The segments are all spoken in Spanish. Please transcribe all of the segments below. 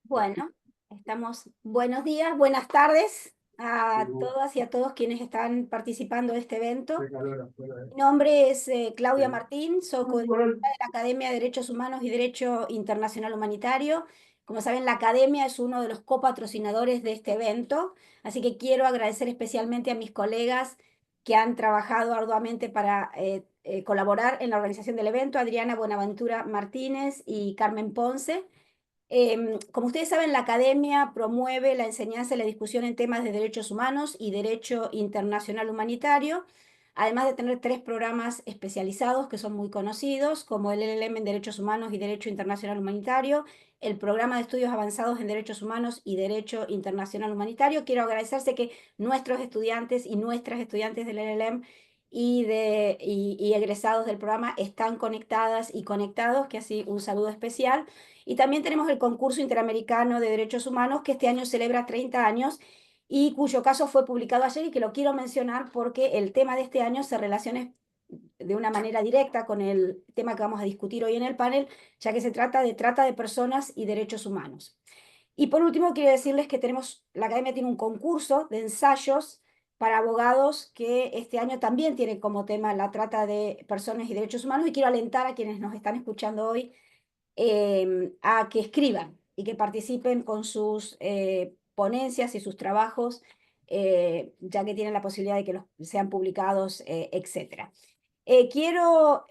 Bueno, buenos días, buenas tardes a todas y a todos quienes están participando de este evento. Mi nombre es Claudia Martín, soy codirectora de la Academia de Derechos Humanos y Derecho Internacional Humanitario. Como saben, la Academia es uno de los copatrocinadores de este evento, así que quiero agradecer especialmente a mis colegas que han trabajado arduamente para colaborar en la organización del evento, Adriana Buenaventura Martínez y Carmen Ponce. Como ustedes saben, la academia promueve la enseñanza y la discusión en temas de derechos humanos y derecho internacional humanitario, además de tener tres programas especializados que son muy conocidos, como el LLM en Derechos Humanos y Derecho Internacional Humanitario, el programa de estudios avanzados en Derechos Humanos y Derecho Internacional Humanitario. Quiero agradecerse que nuestros estudiantes y nuestras estudiantes del LLM y egresados del programa están conectadas y conectados, que así un saludo especial. Y también tenemos el concurso interamericano de derechos humanos que este año celebra 30 años y cuyo caso fue publicado ayer y que lo quiero mencionar porque el tema de este año se relaciona de una manera directa con el tema que vamos a discutir hoy en el panel, ya que se trata de trata de personas y derechos humanos. Y por último, quiero decirles que la Academia tiene un concurso de ensayos para abogados que este año también tiene como tema la trata de personas y derechos humanos y quiero alentar a quienes nos están escuchando hoy a que escriban y que participen con sus ponencias y sus trabajos, ya que tienen la posibilidad de que sean publicados, etc. Quiero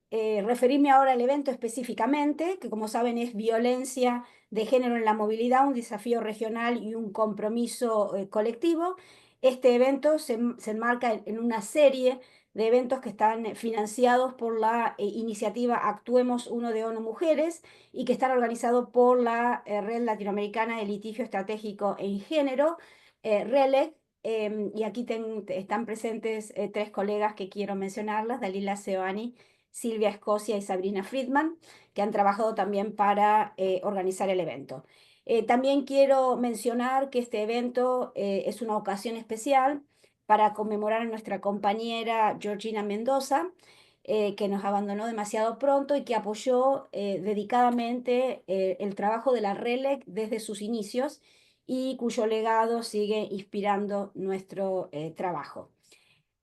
referirme ahora al evento específicamente, que como saben es violencia de género en la movilidad, un desafío regional y un compromiso colectivo. Este evento se enmarca en una serie de eventos que están financiados por la iniciativa Actuemos Uno de ONU Mujeres y que están organizados por la Red Latinoamericana de Litigio Estratégico en Género, RELEC. Y aquí están presentes tres colegas que quiero mencionarlas, Dalila Seoane, Silvia Escocia y Sabrina Friedman, que han trabajado también para organizar el evento. También quiero mencionar que este evento es una ocasión especial para conmemorar a nuestra compañera Georgina Mendoza, que nos abandonó demasiado pronto y que apoyó dedicadamente el trabajo de la RELEC desde sus inicios y cuyo legado sigue inspirando nuestro trabajo.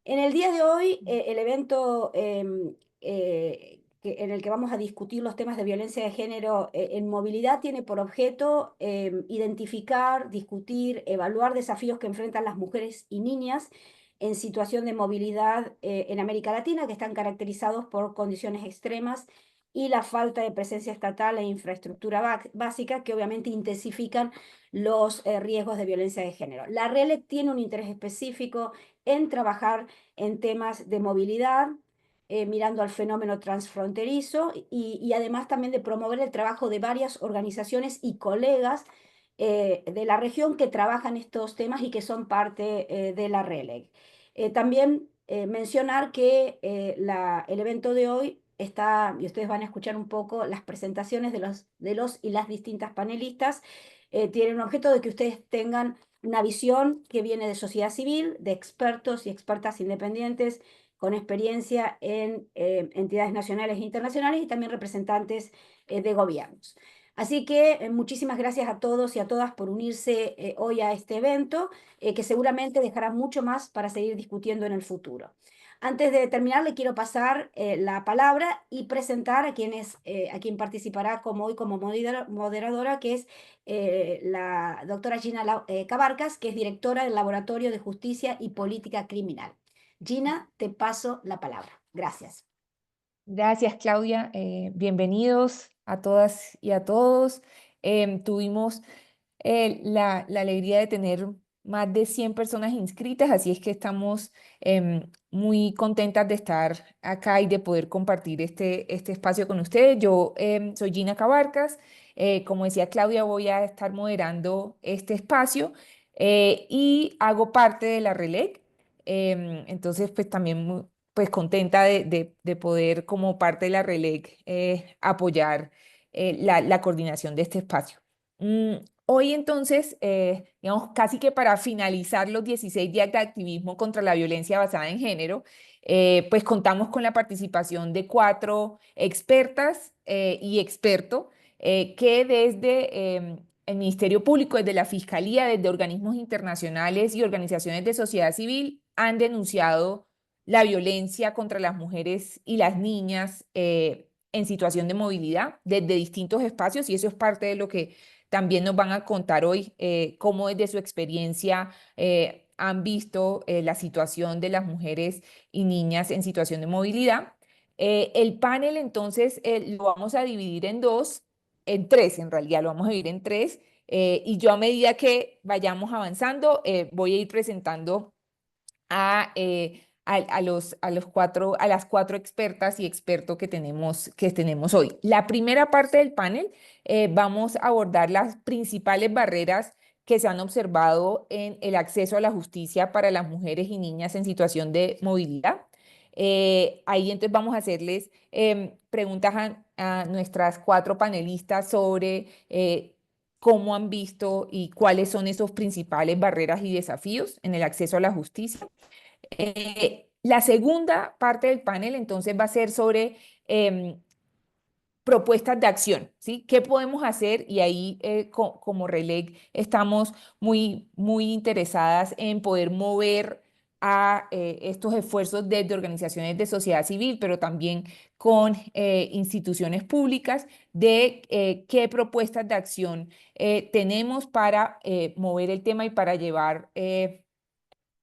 En el día de hoy, el evento en el que vamos a discutir los temas de violencia de género en movilidad tiene por objeto identificar, discutir, evaluar desafíos que enfrentan las mujeres y niñas en situación de movilidad en América Latina, que están caracterizados por condiciones extremas y la falta de presencia estatal e infraestructura básica que obviamente intensifican los riesgos de violencia de género. La RELEC tiene un interés específico en trabajar en temas de movilidad, mirando al fenómeno transfronterizo y además también de promover el trabajo de varias organizaciones y colegas de la región que trabajan estos temas y que son parte de la RELEC. También mencionar que el evento de hoy está, y ustedes van a escuchar un poco las presentaciones de los y las distintas panelistas, tienen un objeto de que ustedes tengan una visión que viene de sociedad civil, de expertos y expertas independientes con experiencia en entidades nacionales e internacionales y también representantes de gobiernos. Así que muchísimas gracias a todos y a todas por unirse hoy a este evento, que seguramente dejará mucho más para seguir discutiendo en el futuro. Antes de terminar, le quiero pasar la palabra y presentar a quien participará como hoy como moderadora, que es la doctora Gina Cabarcas, que es directora del Laboratorio de Justicia y Política Criminal. Gina, te paso la palabra. Gracias. Gracias, Claudia. Bienvenidos a todas y a todos. Tuvimos la alegría de tener más de 100 personas inscritas, así es que estamos muy contentas de estar acá y de poder compartir este espacio con ustedes. Yo soy Gina Cabarcas. Como decía Claudia, voy a estar moderando este espacio y hago parte de la RELEC. Entonces, pues también pues contenta de poder como parte de la RELEC apoyar la coordinación de este espacio. Hoy entonces, digamos, casi que para finalizar los 16 días de activismo contra la violencia basada en género, pues contamos con la participación de 4 expertas y expertos que desde el Ministerio Público, desde la Fiscalía, desde organismos internacionales y organizaciones de sociedad civil han denunciado la violencia contra las mujeres y las niñas en situación de movilidad desde distintos espacios, y eso es parte de lo que también nos van a contar hoy, cómo desde su experiencia han visto la situación de las mujeres y niñas en situación de movilidad. El panel entonces lo vamos a dividir en dos, en tres en realidad, lo vamos a dividir en tres, y yo a medida que vayamos avanzando voy a ir presentando a las cuatro expertas y expertos que tenemos hoy. La primera parte del panel vamos a abordar las principales barreras que se han observado en el acceso a la justicia para las mujeres y niñas en situación de movilidad. Ahí entonces vamos a hacerles preguntas a nuestras cuatro panelistas sobre cómo han visto y cuáles son esos principales barreras y desafíos en el acceso a la justicia. La segunda parte del panel entonces va a ser sobre propuestas de acción, ¿sí? ¿Qué podemos hacer? Y ahí como RELEC estamos muy interesadas en poder mover a estos esfuerzos desde organizaciones de sociedad civil, pero también con instituciones públicas, de qué propuestas de acción tenemos para mover el tema y para llevar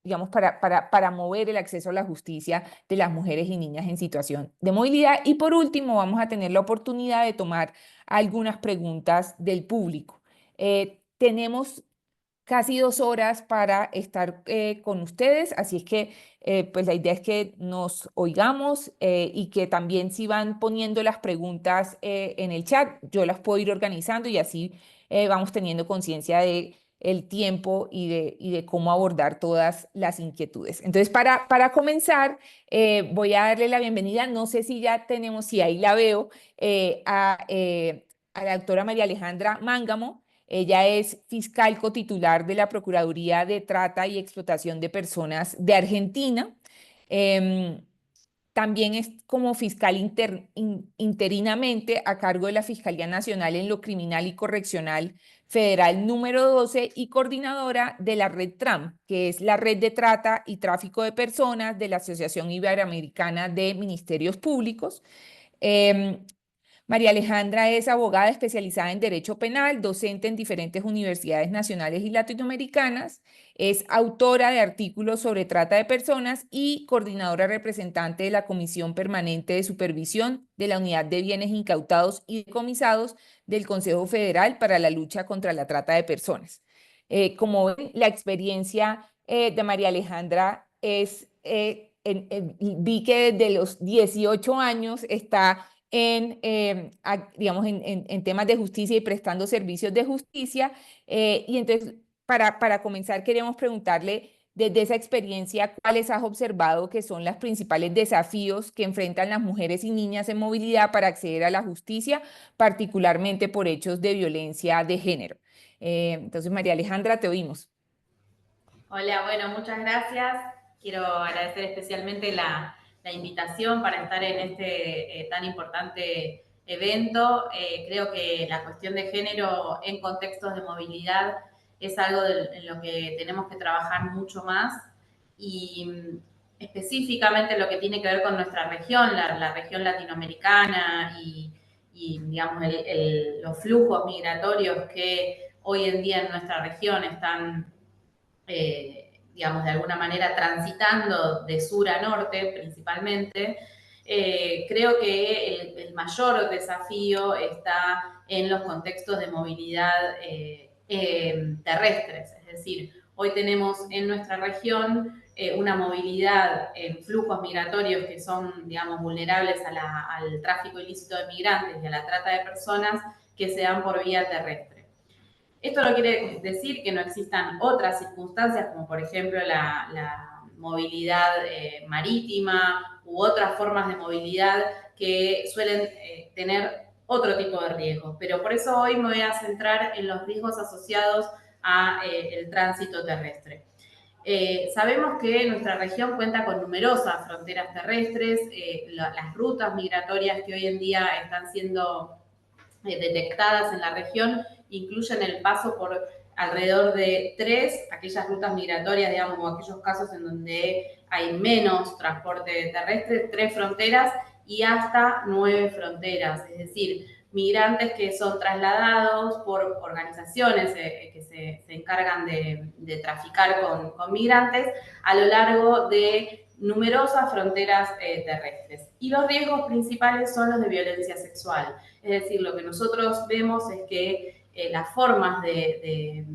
digamos, para mover el acceso a la justicia de las mujeres y niñas en situación de movilidad. Y por último, vamos a tener la oportunidad de tomar algunas preguntas del público. Tenemos casi 2 horas para estar con ustedes, así es que pues la idea es que nos oigamos y que también si van poniendo las preguntas en el chat, yo las puedo ir organizando y así vamos teniendo conciencia de el tiempo y de cómo abordar todas las inquietudes. Entonces, para comenzar, voy a darle la bienvenida, no sé si ya tenemos, si ahí la veo, a la doctora María Alejandra Mángamo. Ella es fiscal cotitular de la Procuraduría de Trata y Explotación de Personas de Argentina. Em, También es como fiscal interinamente a cargo de la Fiscalía Nacional en lo Criminal y Correccional Federal número 12 y coordinadora de la Red TRAM, que es la Red de Trata y Tráfico de Personas de la Asociación Iberoamericana de Ministerios Públicos. Eh, María Alejandra es abogada especializada en Derecho Penal, docente en diferentes universidades nacionales y latinoamericanas, es autora de artículos sobre trata de personas y coordinadora representante de la Comisión Permanente de Supervisión de la Unidad de Bienes Incautados y Decomisados del Consejo Federal para la Lucha contra la Trata de Personas. Como ven, la experiencia de María Alejandra vi que desde los 18 años está digamos, en temas de justicia y prestando servicios de justicia. Y entonces, para comenzar, queremos preguntarle desde esa experiencia, ¿cuáles has observado que son los principales desafíos que enfrentan las mujeres y niñas en movilidad para acceder a la justicia, particularmente por hechos de violencia de género? Entonces, María Alejandra, te oímos. Hola, bueno, muchas gracias. Quiero agradecer especialmente la invitación para estar en este tan importante evento. Creo que la cuestión de género en contextos de movilidad es algo en lo que tenemos que trabajar mucho más y específicamente lo que tiene que ver con nuestra región, la región latinoamericana y digamos, los flujos migratorios que hoy en día en nuestra región están digamos, de alguna manera transitando de sur a norte principalmente, creo que el mayor desafío está en los contextos de movilidad terrestres. Es decir, hoy tenemos en nuestra región una movilidad en flujos migratorios que son, digamos, vulnerables al tráfico ilícito de migrantes y a la trata de personas que se dan por vía terrestre. Esto no quiere decir que no existan otras circunstancias, como por ejemplo la movilidad marítima u otras formas de movilidad que suelen tener otro tipo de riesgos. Pero por eso hoy me voy a centrar en los riesgos asociados al tránsito terrestre. Sabemos que nuestra región cuenta con numerosas fronteras terrestres, las rutas migratorias que hoy en día están siendo detectadas en la región incluyen el paso por alrededor de 3, aquellas rutas migratorias, digamos, o aquellos casos en donde hay menos transporte terrestre, 3 fronteras y hasta 9 fronteras, es decir, migrantes que son trasladados por organizaciones que se encargan de traficar con migrantes a lo largo de numerosas fronteras terrestres. Y los riesgos principales son los de violencia sexual. Es decir, lo que nosotros vemos es que las formas de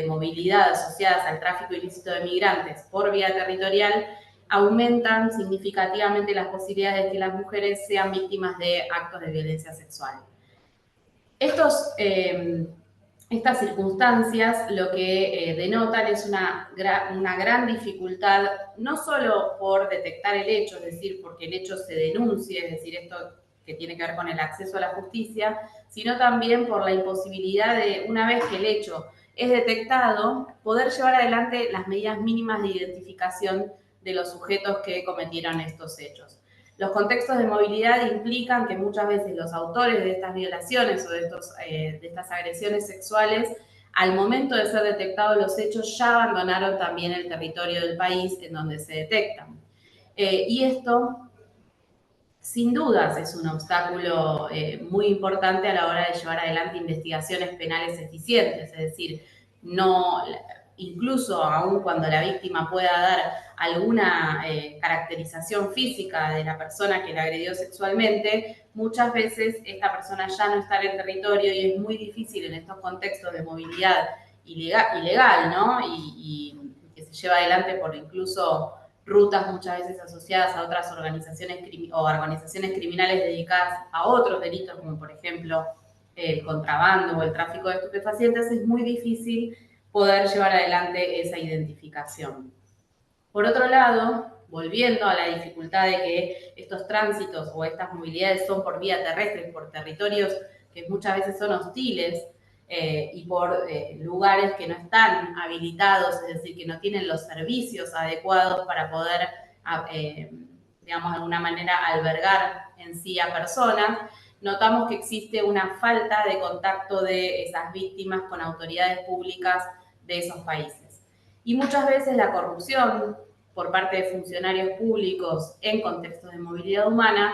movilidad asociadas al tráfico ilícito de migrantes por vía territorial aumentan significativamente las posibilidades de que las mujeres sean víctimas de actos de violencia sexual. Estas circunstancias lo que denotan es una gran dificultad, no solo por detectar el hecho, es decir, porque el hecho se denuncie, es decir, esto que tiene que ver con el acceso a la justicia, sino también por la imposibilidad de, una vez que el hecho es detectado, poder llevar adelante las medidas mínimas de identificación de los sujetos que cometieron estos hechos. Los contextos de movilidad implican que muchas veces los autores de estas violaciones o de estas agresiones sexuales, al momento de ser detectados los hechos, ya abandonaron también el territorio del país en donde se detectan. Y esto, sin dudas, es un obstáculo muy importante a la hora de llevar adelante investigaciones penales eficientes, es decir, no, incluso aun cuando la víctima pueda dar alguna caracterización física de la persona que la agredió sexualmente, muchas veces esta persona ya no está en el territorio y es muy difícil en estos contextos de movilidad ilegal, ¿no? Y que se lleva adelante por incluso rutas muchas veces asociadas a otras organizaciones criminales dedicadas a otros delitos, como por ejemplo el contrabando o el tráfico de estupefacientes, es muy difícil poder llevar adelante esa identificación. Por otro lado, volviendo a la dificultad de que estos tránsitos o estas movilidades son por vía terrestre, por territorios que muchas veces son hostiles y por lugares que no están habilitados, es decir, que no tienen los servicios adecuados para poder, digamos, de alguna manera albergar en sí a personas, notamos que existe una falta de contacto de esas víctimas con autoridades públicas de esos países. Y muchas veces la corrupción por parte de funcionarios públicos en contextos de movilidad humana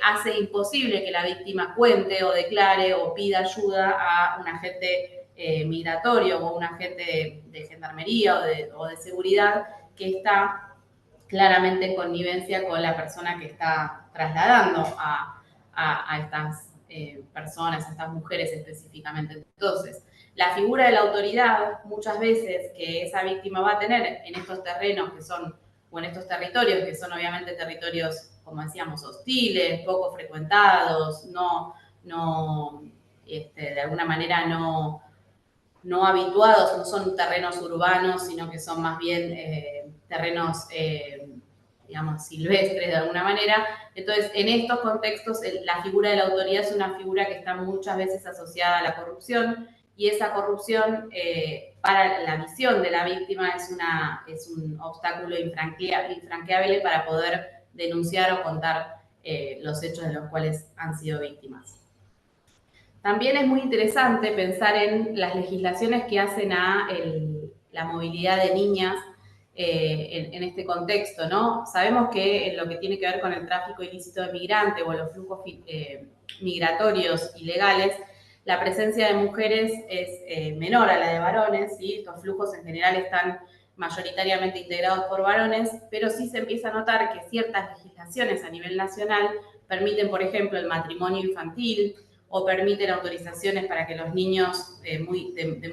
hace imposible que la víctima cuente o declare o pida ayuda a un agente migratorio o un agente de gendarmería o de seguridad que está claramente en connivencia con la persona que está trasladando a estas personas, a estas mujeres específicamente. Entonces, la figura de la autoridad, muchas veces que esa víctima va a tener en estos terrenos que son, o en estos territorios que son obviamente territorios, como decíamos, hostiles, poco frecuentados, de alguna manera no habituados, no son terrenos urbanos, sino que son más bien terrenos, digamos, silvestres de alguna manera. Entonces, en estos contextos, la figura de la autoridad es una figura que está muchas veces asociada a la corrupción, y esa corrupción para la visión de la víctima es un obstáculo infranqueable para poder denunciar o contar los hechos de los cuales han sido víctimas. También es muy interesante pensar en las legislaciones que hacen a la movilidad de niñas en este contexto, ¿no? Sabemos que en lo que tiene que ver con el tráfico ilícito de migrantes o los flujos migratorios ilegales, la presencia de mujeres es menor a la de varones, ¿sí? Estos flujos en general están mayoritariamente integrados por varones, pero sí se empieza a notar que ciertas legislaciones a nivel nacional permiten, por ejemplo, el matrimonio infantil o permiten autorizaciones para que los niños de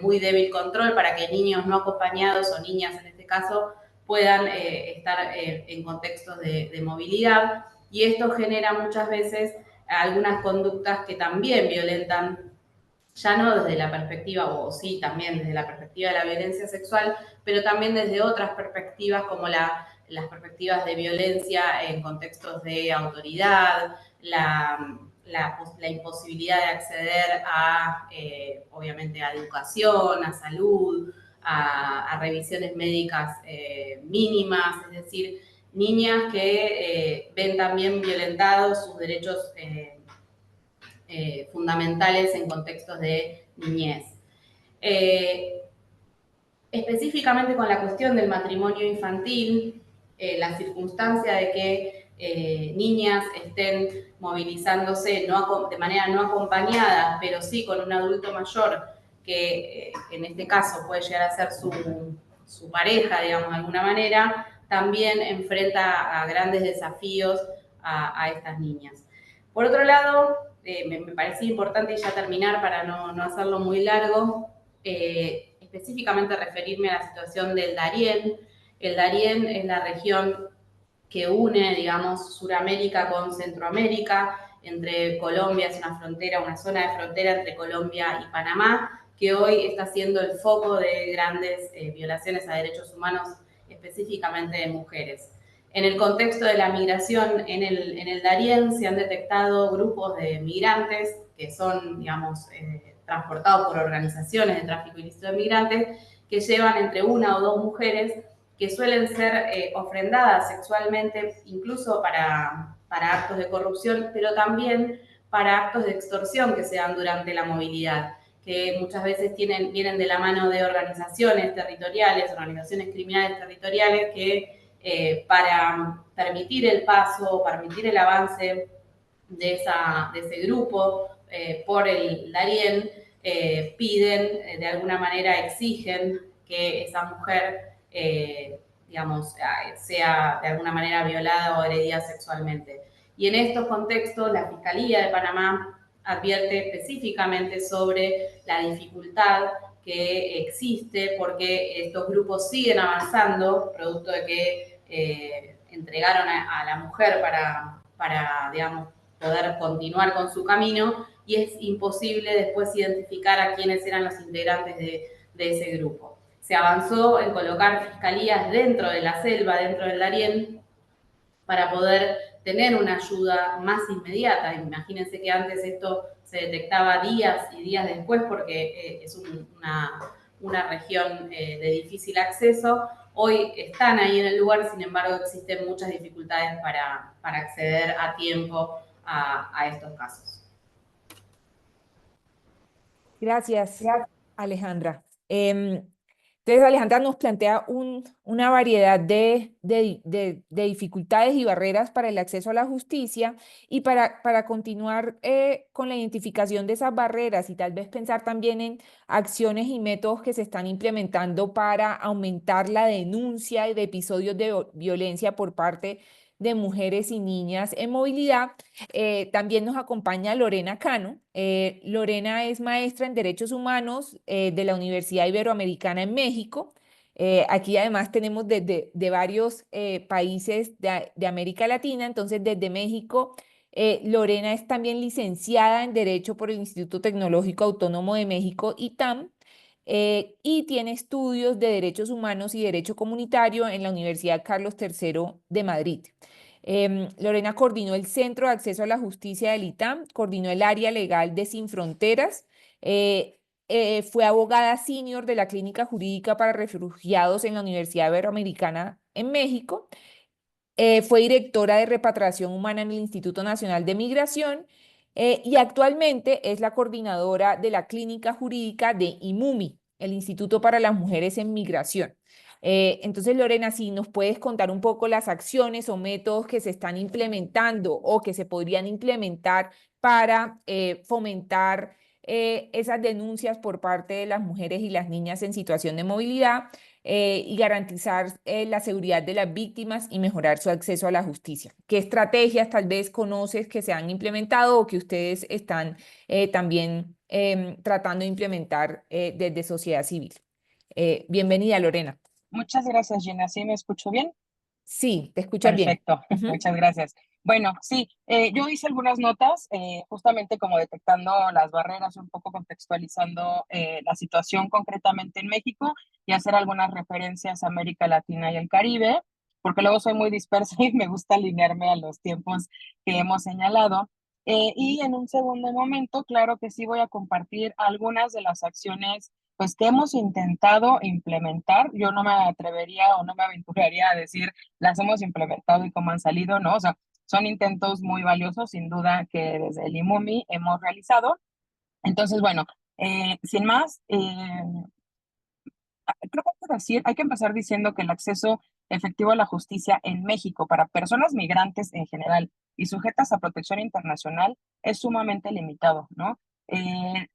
muy débil control, para que niños no acompañados o niñas en este caso puedan estar en contextos de movilidad, y esto genera muchas veces algunas conductas que también violentan, ya no desde la perspectiva, o sí, también desde la perspectiva de la violencia sexual, pero también desde otras perspectivas como las perspectivas de violencia en contextos de autoridad, la imposibilidad de acceder a, obviamente, a educación, a salud, a revisiones médicas mínimas, es decir, niñas que ven también violentados sus derechos fundamentales en contextos de niñez. Específicamente con la cuestión del matrimonio infantil, la circunstancia de que niñas estén movilizándose de manera no acompañada, pero sí con un adulto mayor, que en este caso puede llegar a ser su pareja, digamos, de alguna manera, también enfrenta a grandes desafíos a estas niñas. Por otro lado, me parecía importante ya terminar para no hacerlo muy largo, específicamente referirme a la situación del Darién. El Darién es la región que une, digamos, Suramérica con Centroamérica, entre Colombia, es una zona de frontera entre Colombia y Panamá, que hoy está siendo el foco de grandes violaciones a derechos humanos, específicamente de mujeres. En el contexto de la migración en el Darién se han detectado grupos de migrantes que son, digamos, transportados por organizaciones de tráfico ilícito de migrantes que llevan entre una o dos mujeres que suelen ser ofrendadas sexualmente incluso para actos de corrupción, pero también para actos de extorsión que se dan durante la movilidad, que muchas veces vienen de la mano de organizaciones territoriales, organizaciones criminales territoriales que para permitir el paso, permitir el avance de ese grupo por el Darién, piden, de alguna manera exigen que esa mujer, digamos, sea de alguna manera violada o agredida sexualmente. Y en estos contextos, la Fiscalía de Panamá advierte específicamente sobre la dificultad que existe porque estos grupos siguen avanzando, producto de que entregaron a la mujer para, digamos, poder continuar con su camino, y es imposible después identificar a quiénes eran los integrantes de ese grupo. Se avanzó en colocar fiscalías dentro de la selva, dentro del Darién, para poder tener una ayuda más inmediata. Imagínense que antes esto se detectaba días y días después porque es una región de difícil acceso. Hoy están ahí en el lugar, sin embargo existen muchas dificultades para acceder a tiempo a estos casos. Gracias, Alejandra. Entonces, Alejandra nos plantea una variedad de dificultades y barreras para el acceso a la justicia, y para continuar con la identificación de esas barreras y tal vez pensar también en acciones y métodos que se están implementando para aumentar la denuncia de episodios de violencia por parte de mujeres y niñas en movilidad. También nos acompaña Lorena Cano. Lorena es maestra en Derechos Humanos de la Universidad Iberoamericana en México. Aquí además tenemos de varios países de América Latina. Entonces, desde México, Lorena es también licenciada en Derecho por el Instituto Tecnológico Autónomo de México, ITAM, y tiene estudios de Derechos Humanos y Derecho Comunitario en la Universidad Carlos III de Madrid. Lorena coordinó el Centro de Acceso a la Justicia del ITAM, coordinó el área legal de Sin Fronteras, fue abogada senior de la Clínica Jurídica para Refugiados en la Universidad Iberoamericana en México, fue directora de Repatriación Humana en el Instituto Nacional de Migración, y actualmente es la coordinadora de la Clínica Jurídica de IMUMI, el Instituto para las Mujeres en Migración. Entonces, Lorena, si nos puedes contar un poco las acciones o métodos que se están implementando o que se podrían implementar para fomentar esas denuncias por parte de las mujeres y las niñas en situación de movilidad, y garantizar la seguridad de las víctimas y mejorar su acceso a la justicia. ¿Qué estrategias tal vez conoces que se han implementado o que ustedes están también tratando de implementar desde sociedad civil? Bienvenida, Lorena. Muchas gracias, Gina. ¿Sí me escucho bien? Sí, te escuchas bien. Perfecto, muchas gracias. Bueno, sí, yo hice algunas notas, justamente como detectando las barreras, un poco contextualizando la situación concretamente en México, y hacer algunas referencias a América Latina y el Caribe, porque luego soy muy dispersa y me gusta alinearme a los tiempos que hemos señalado. Y en un segundo momento, claro que sí voy a compartir algunas de las acciones pues que hemos intentado implementar. Yo no me atrevería o no me aventuraría a decir las hemos implementado y cómo han salido, ¿no? O sea, son intentos muy valiosos, sin duda, que desde el IMUMI hemos realizado. Entonces, bueno, sin más, creo que hay que empezar diciendo que el acceso efectivo a la justicia en México para personas migrantes en general y sujetas a protección internacional es sumamente limitado, ¿no?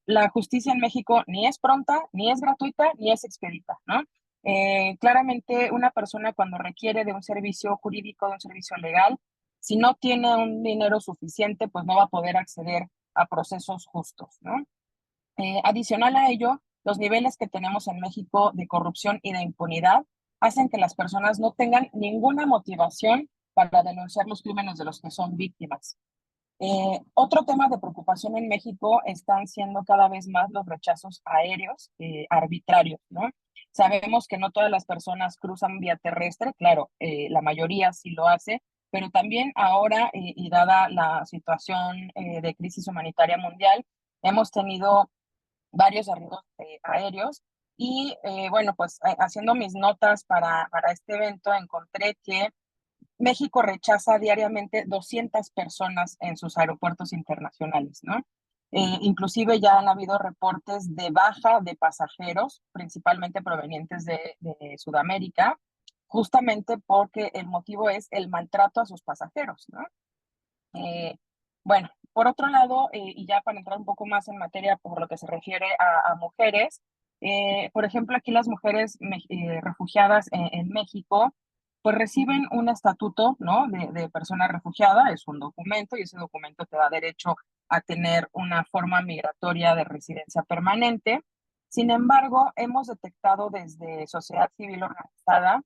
La justicia en México ni es pronta, ni es gratuita, ni es expedita, ¿no? Claramente una persona cuando requiere de un servicio jurídico, de un servicio legal, si no tiene un dinero suficiente, pues no va a poder acceder a procesos justos, ¿no? Adicional a ello, los niveles que tenemos en México de corrupción y de impunidad hacen que las personas no tengan ninguna motivación para denunciar los crímenes de los que son víctimas. Otro tema de preocupación en México están siendo cada vez más los rechazos aéreos arbitrarios, ¿no? Sabemos que no todas las personas cruzan vía terrestre, claro, la mayoría sí lo hace, pero también ahora, y dada la situación de crisis humanitaria mundial, hemos tenido varios arribos aéreos. Y bueno, pues haciendo mis notas para este evento, encontré que México rechaza diariamente 200 personas en sus aeropuertos internacionales, ¿no? Inclusive ya han habido reportes de baja de pasajeros, principalmente provenientes de Sudamérica, justamente porque el motivo es el maltrato a sus pasajeros, ¿no? Bueno, por otro lado, y ya para entrar un poco más en materia por lo que se refiere a mujeres, por ejemplo, aquí las mujeres refugiadas en México, pues reciben un estatuto, ¿no? De persona refugiada, es un documento y ese documento te da derecho a tener una forma migratoria de residencia permanente. Sin embargo, hemos detectado desde sociedad civil organizada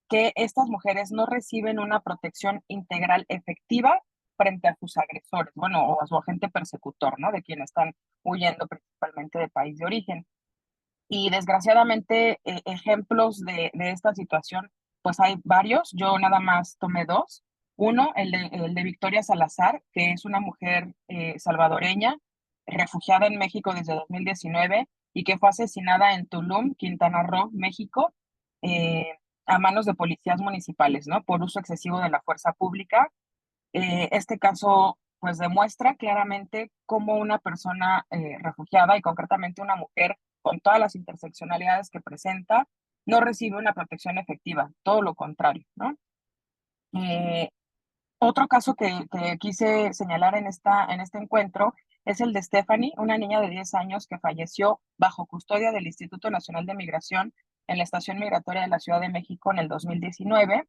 que estas mujeres no reciben una protección integral efectiva frente a sus agresores, bueno, o a su agente persecutor, ¿no? De quien están huyendo principalmente del país de origen. Y desgraciadamente, ejemplos de esta situación, pues hay varios. Yo nada más tomé dos. Uno, el de Victoria Salazar, que es una mujer salvadoreña, refugiada en México desde 2019 y que fue asesinada en Tulum, Quintana Roo, México, eh, a manos de policías municipales, ¿no? Por uso excesivo de la fuerza pública. Este caso pues demuestra claramente cómo una persona refugiada y concretamente una mujer con todas las interseccionalidades que presenta no recibe una protección efectiva, todo lo contrario, ¿no? Eh, Otro caso que quise señalar en este encuentro es el de Stephanie, una niña de 10 años que falleció bajo custodia del Instituto Nacional de Migración en la estación migratoria de la Ciudad de México en el 2019,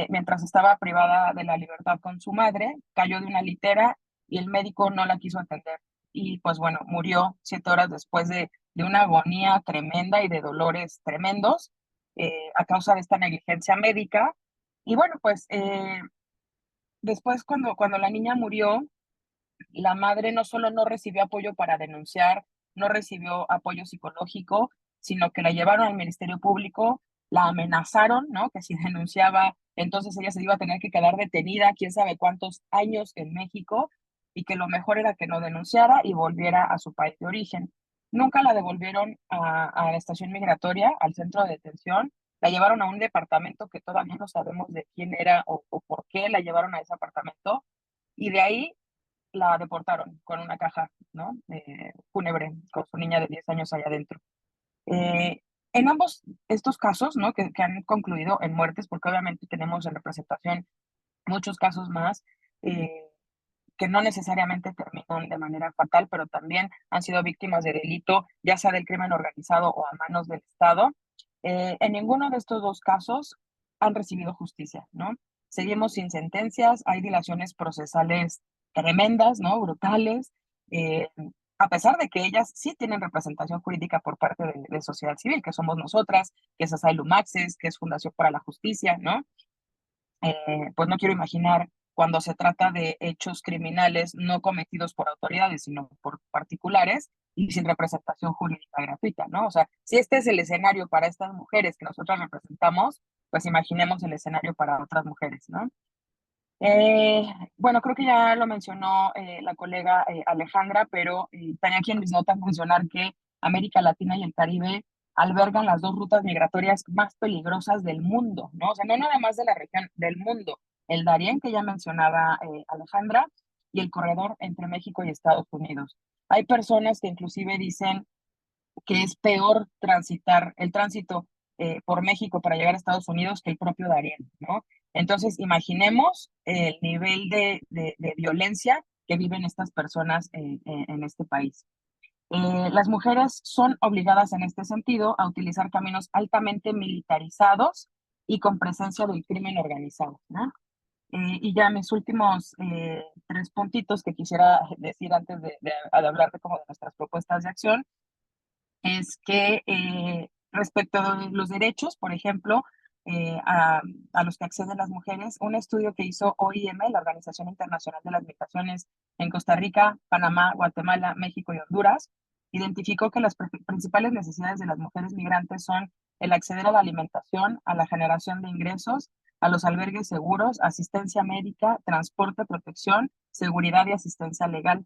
mientras estaba privada de la libertad con su madre, cayó de una litera y el médico no la quiso atender. Y pues bueno, murió 7 horas después de una agonía tremenda y de dolores tremendos a causa de esta negligencia médica. Y bueno, pues después cuando la niña murió, la madre no solo no recibió apoyo para denunciar, no recibió apoyo psicológico, sino que la llevaron al Ministerio Público, la amenazaron, ¿no? Que si denunciaba, entonces ella se iba a tener que quedar detenida, quién sabe cuántos años en México, y que lo mejor era que no denunciara y volviera a su país de origen. Nunca la devolvieron a la estación migratoria, al centro de detención, la llevaron a un departamento que todavía no sabemos de quién era o por qué la llevaron a ese apartamento, y de ahí la deportaron con una caja, ¿no? Fúnebre, con su niña de 10 años allá adentro. En ambos estos casos, ¿no? Que han concluido en muertes, porque obviamente tenemos en representación muchos casos más que no necesariamente terminan de manera fatal, pero también han sido víctimas de delito, ya sea del crimen organizado o a manos del Estado. En ninguno de estos dos casos han recibido justicia, ¿no? Seguimos sin sentencias, hay dilaciones procesales tremendas, ¿no? Brutales, eh, a pesar de que ellas sí tienen representación jurídica por parte de sociedad civil, que somos nosotras, que es Asylum Access, que es Fundación para la Justicia, ¿no? Pues no quiero imaginar cuando se trata de hechos criminales no cometidos por autoridades, sino por particulares y sin representación jurídica gratuita, ¿no? O sea, si este es el escenario para estas mujeres que nosotros representamos, pues imaginemos el escenario para otras mujeres, ¿no? Bueno, creo que ya lo mencionó la colega Alejandra, pero tenía aquí en mis notas mencionar que América Latina y el Caribe albergan las dos rutas migratorias más peligrosas del mundo, ¿no? O sea, no nada más de la región, del mundo. el Darién, que ya mencionaba Alejandra, y el corredor entre México y Estados Unidos. Hay personas que inclusive dicen que es peor transitar el tránsito por México para llegar a Estados Unidos que el propio Darién, ¿no? Entonces, imaginemos el nivel de violencia que viven estas personas en este país. Las mujeres son obligadas en este sentido a utilizar caminos altamente militarizados y con presencia del crimen organizado, ¿no? Y ya mis últimos 3 puntitos que quisiera decir antes de hablar de nuestras propuestas de acción es que respecto a los derechos, por ejemplo, a los que acceden las mujeres, un estudio que hizo OIM, la Organización Internacional de las Migraciones, en Costa Rica, Panamá, Guatemala, México y Honduras, identificó que las principales necesidades de las mujeres migrantes son el acceder a la alimentación, a la generación de ingresos, a los albergues seguros, asistencia médica, transporte, protección, seguridad y asistencia legal.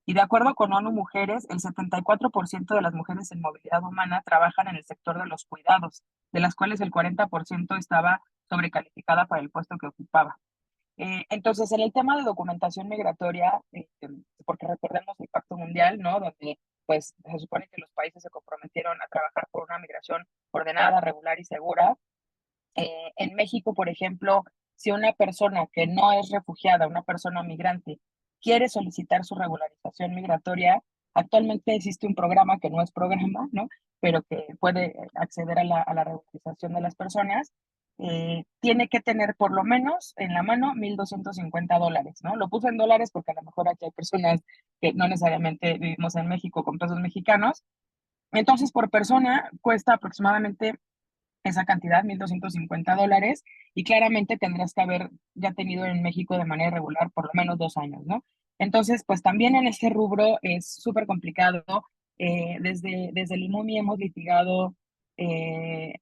Y de acuerdo con ONU Mujeres, el 74% de las mujeres en movilidad humana trabajan en el sector de los cuidados, de las cuales el 40% estaba sobrecalificada para el puesto que ocupaba. Entonces, en el tema de documentación migratoria, porque recordemos el Pacto Mundial, ¿no? Donde pues se supone que los países se comprometieron a trabajar por una migración ordenada, regular y segura. En México, por ejemplo, si una persona que no es refugiada, una persona migrante, quiere solicitar su regularización migratoria, actualmente existe un programa que no es programa, ¿no? Pero que puede acceder a la regularización de las personas. Tiene que tener por lo menos en la mano $1,250, ¿no? Lo puse en dólares porque a lo mejor aquí hay personas que no necesariamente vivimos en México con pesos mexicanos. Entonces, por persona cuesta aproximadamente esa cantidad, $1,250, y claramente tendrás que haber ya tenido en México de manera regular por lo menos 2 años, ¿no? Entonces, pues también en este rubro es súper complicado. Desde el IMUMI hemos litigado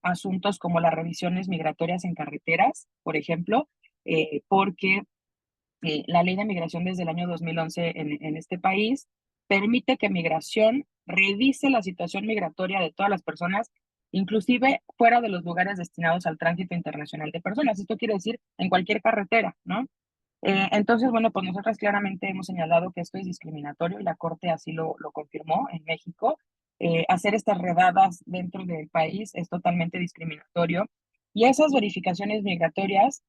asuntos como las revisiones migratorias en carreteras, por ejemplo, porque la ley de migración desde el año 2011 en este país permite que migración revise la situación migratoria de todas las personas, inclusive fuera de los lugares destinados al tránsito internacional de personas. Esto quiere decir en cualquier carretera, ¿no? Entonces, bueno, pues nosotras claramente hemos señalado que esto es discriminatorio y la Corte así lo confirmó en México. Hacer estas redadas dentro del país es totalmente discriminatorio. Y esas verificaciones migratorias,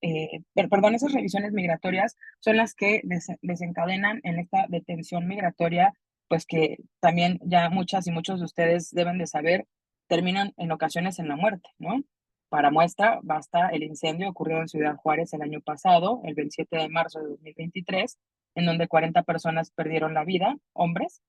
perdón, esas revisiones migratorias son las que desencadenan en esta detención migratoria, pues que también ya muchas y muchos de ustedes deben de saber, terminan en ocasiones en la muerte, ¿no? Para muestra, basta el incendio ocurrido en Ciudad Juárez el año pasado, el 27 de marzo de 2023, en donde 40 personas perdieron la vida, hombres,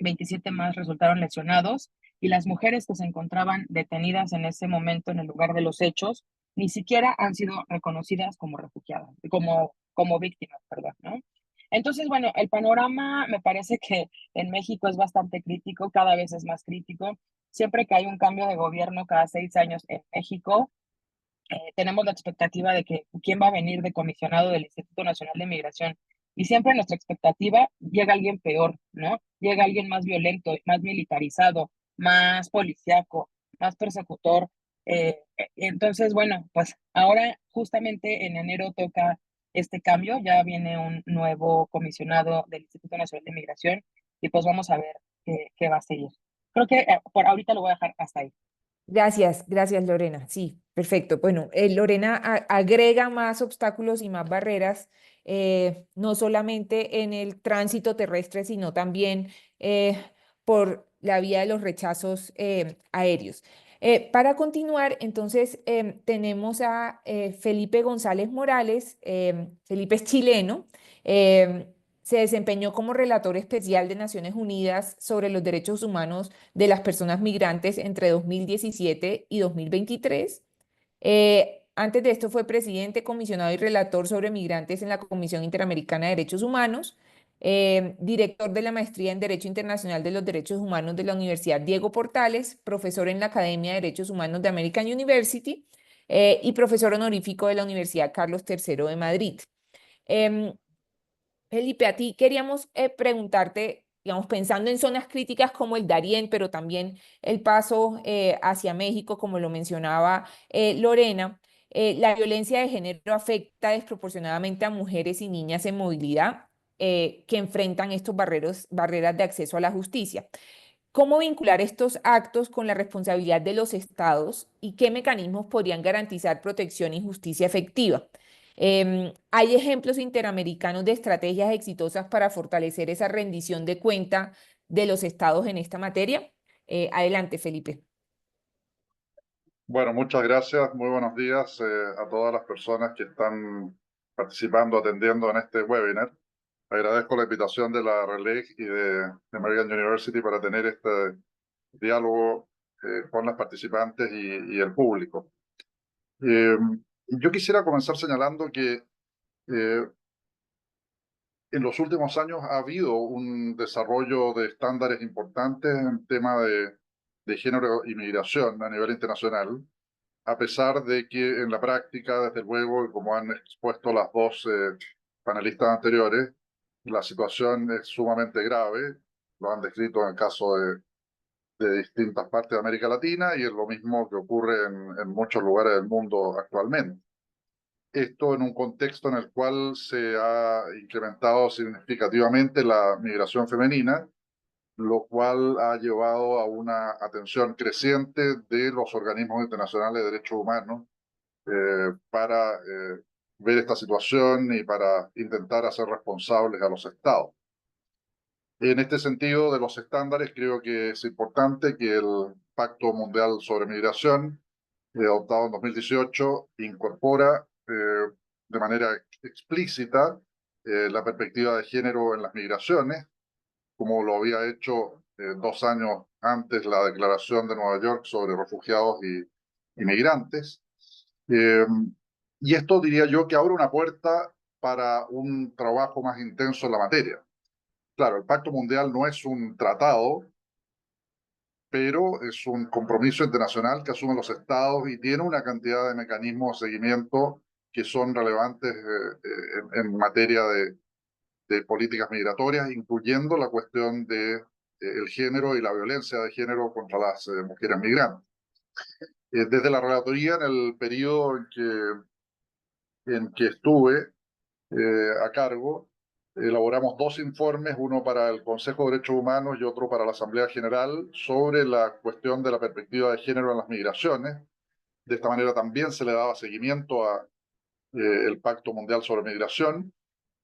27 más resultaron lesionados, y las mujeres que se encontraban detenidas en ese momento en el lugar de los hechos ni siquiera han sido reconocidas como refugiadas, como víctimas, perdón, ¿no? Entonces, bueno, el panorama me parece que en México es bastante crítico, cada vez es más crítico. Siempre que hay un cambio de gobierno cada 6 años en México, tenemos la expectativa de que quién va a venir de comisionado del Instituto Nacional de Migración. Y siempre nuestra expectativa llega alguien peor, ¿no? Llega alguien más violento, más militarizado, más policíaco, más persecutor. Entonces, bueno, pues ahora justamente en enero toca este cambio, ya viene un nuevo comisionado del Instituto Nacional de Migración y pues vamos a ver qué va a seguir. Creo que por ahorita lo voy a dejar hasta ahí. Gracias, gracias Lorena. Sí, perfecto. Bueno, Lorena agrega más obstáculos y más barreras, no solamente en el tránsito terrestre, sino también por la vía de los rechazos aéreos. Para continuar, entonces tenemos a Felipe González Morales. Felipe es chileno. Se desempeñó como relator especial de Naciones Unidas sobre los derechos humanos de las personas migrantes entre 2017 y 2023. Antes de esto fue presidente, comisionado y relator sobre migrantes en la Comisión Interamericana de Derechos Humanos, director de la Maestría en Derecho Internacional de los Derechos Humanos de la Universidad Diego Portales, profesor en la Academia de Derechos Humanos de American University y profesor honorífico de la Universidad Carlos III de Madrid. Felipe, a ti queríamos preguntarte, digamos, pensando en zonas críticas como el Darién, pero también el paso hacia México, como lo mencionaba Lorena, La violencia de género afecta desproporcionadamente a mujeres y niñas en movilidad que enfrentan estos barreras de acceso a la justicia. ¿Cómo vincular estos actos con la responsabilidad de los estados y qué mecanismos podrían garantizar protección y justicia efectiva? ¿Hay ejemplos interamericanos de estrategias exitosas para fortalecer esa rendición de cuenta de los estados en esta materia? Adelante, Felipe. Bueno, muchas gracias. Muy buenos días a todas las personas que están participando, atendiendo en este webinar. Agradezco la invitación de la RELEC y de American University para tener este diálogo con las participantes y el público. Yo quisiera comenzar señalando que en los últimos años ha habido un desarrollo de estándares importantes en tema de género y migración a nivel internacional, a pesar de que en la práctica, desde luego, y como han expuesto las dos panelistas anteriores, la situación es sumamente grave. Lo han descrito en el caso de distintas partes de América Latina y es lo mismo que ocurre en muchos lugares del mundo actualmente. Esto en un contexto en el cual se ha incrementado significativamente la migración femenina, lo cual ha llevado a una atención creciente de los organismos internacionales de derechos humanos para ver esta situación y para intentar hacer responsables a los estados. En este sentido, de los estándares, creo que es importante que el Pacto Mundial sobre Migración, adoptado en 2018, incorpora de manera explícita la perspectiva de género en las migraciones, como lo había hecho 2 años antes la Declaración de Nueva York sobre refugiados y migrantes. Y esto diría yo que abre una puerta para un trabajo más intenso en la materia. Claro, el Pacto Mundial no es un tratado, pero es un compromiso internacional que asumen los estados y tiene una cantidad de mecanismos de seguimiento que son relevantes en materia de políticas migratorias, incluyendo la cuestión de el género y la violencia de género contra las mujeres migrantes. Desde la relatoría, en el periodo en que estuve a cargo, elaboramos 2 informes, uno para el Consejo de Derechos Humanos y otro para la Asamblea General, sobre la cuestión de la perspectiva de género en las migraciones. De esta manera también se le daba seguimiento a el Pacto Mundial sobre Migración.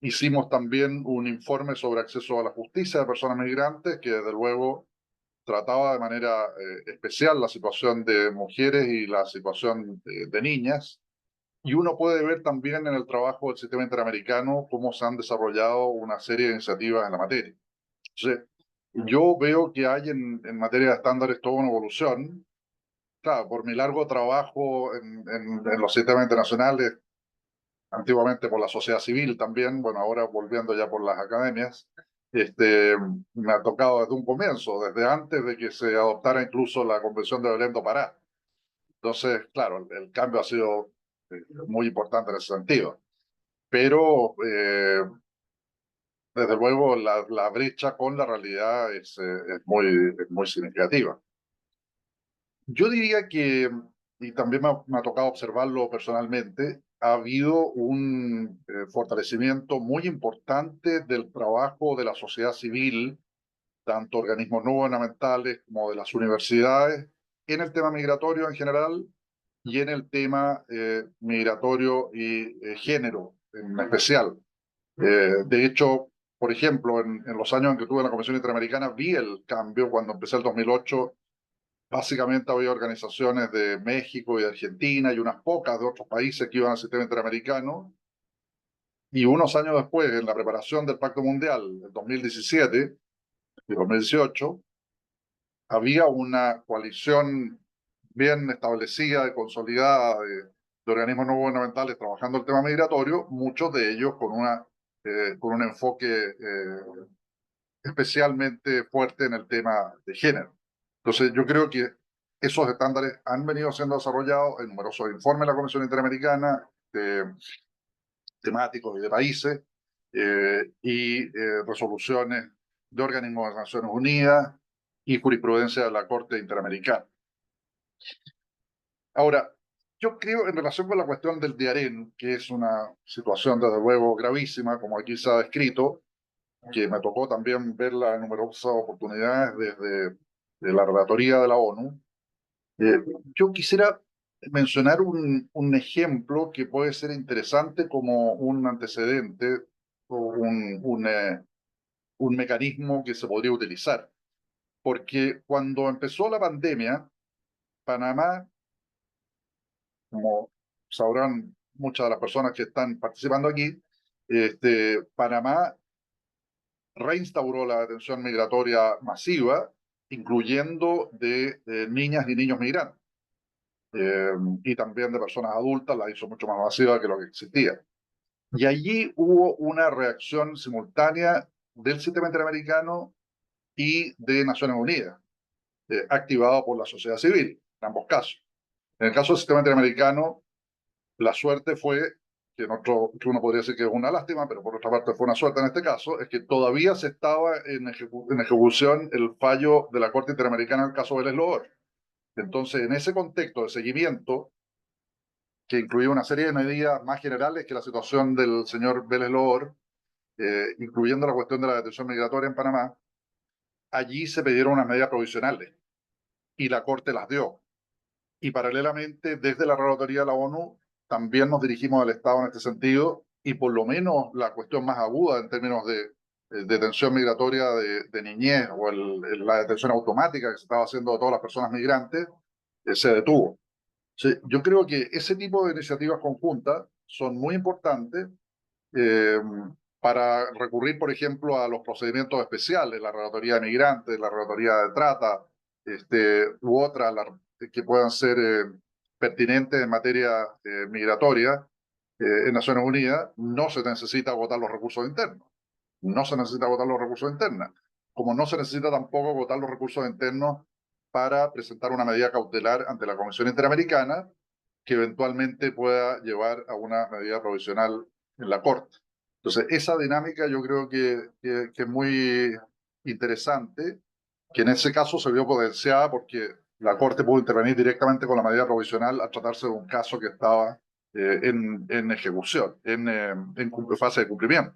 Hicimos también un informe sobre acceso a la justicia de personas migrantes, que desde luego trataba de manera especial la situación de mujeres y la situación de niñas. Y uno puede ver también en el trabajo del sistema interamericano cómo se han desarrollado una serie de iniciativas en la materia. Entonces, yo veo que hay en materia de estándares toda una evolución. Claro, por mi largo trabajo en los sistemas internacionales, antiguamente por la sociedad civil también, bueno, ahora volviendo ya por las academias, me ha tocado desde un comienzo, desde antes de que se adoptara incluso la Convención de Belém do Pará. Entonces, claro, el cambio ha sido muy importante en ese sentido. Pero, desde luego, la brecha con la realidad es muy significativa. Yo diría que, y también me ha tocado observarlo personalmente, ha habido un fortalecimiento muy importante del trabajo de la sociedad civil, tanto organismos no gubernamentales como de las universidades, en el tema migratorio en general y en el tema migratorio y género en especial. De hecho, por ejemplo, en los años en que estuve en la Comisión Interamericana, vi el cambio cuando empecé el 2008. Básicamente había organizaciones de México y de Argentina y unas pocas de otros países que iban al sistema interamericano. Y unos años después, en la preparación del Pacto Mundial, en 2017 y 2018, había una coalición bien establecida y consolidada de organismos no gubernamentales trabajando el tema migratorio, muchos de ellos con un enfoque especialmente fuerte en el tema de género. Entonces, yo creo que esos estándares han venido siendo desarrollados en numerosos informes de la Comisión Interamericana, temáticos y de países, y resoluciones de organismos de las Naciones Unidas y jurisprudencia de la Corte Interamericana. Ahora, Yo creo, en relación con la cuestión del Darién, que es una situación desde luego gravísima, como aquí se ha descrito, que me tocó también verla en numerosas oportunidades desde de la relatoría de la ONU, yo quisiera mencionar un ejemplo que puede ser interesante como un antecedente o un mecanismo que se podría utilizar. Porque cuando empezó la pandemia, Panamá, como sabrán muchas de las personas que están participando aquí, Panamá reinstauró la detención migratoria masiva, incluyendo de niñas y niños migrantes, y también de personas adultas, la hizo mucho más masiva que lo que existía. Y allí hubo una reacción simultánea del sistema interamericano y de Naciones Unidas, activada por la sociedad civil, en ambos casos. En el caso del sistema interamericano, la suerte fue, que uno podría decir que es una lástima, pero por otra parte fue una suerte en este caso, es que todavía se estaba en ejecución el fallo de la Corte Interamericana en el caso Vélez Loor. Entonces, en ese contexto de seguimiento, que incluía una serie de medidas más generales que la situación del señor Vélez Loor, incluyendo la cuestión de la detención migratoria en Panamá, allí se pidieron unas medidas provisionales y la Corte las dio. Y paralelamente, desde la Relatoría de la ONU, también nos dirigimos al Estado en este sentido, y por lo menos la cuestión más aguda en términos de detención migratoria de niñez o la detención automática que se estaba haciendo de todas las personas migrantes, se detuvo. Sí, yo creo que ese tipo de iniciativas conjuntas son muy importantes eh, para recurrir, por ejemplo, a los procedimientos especiales, la relatoría de migrantes, la relatoría de trata, u otras que puedan ser pertinentes en materia migratoria en Naciones Unidas. No se necesita agotar los recursos internos. No se necesita agotar los recursos internos. Como no se necesita tampoco agotar los recursos internos para presentar una medida cautelar ante la Comisión Interamericana que eventualmente pueda llevar a una medida provisional en la Corte. Entonces, esa dinámica yo creo que es muy interesante, que en ese caso se vio potenciada porque la Corte pudo intervenir directamente con la medida provisional al tratarse de un caso que estaba en ejecución, en fase de cumplimiento.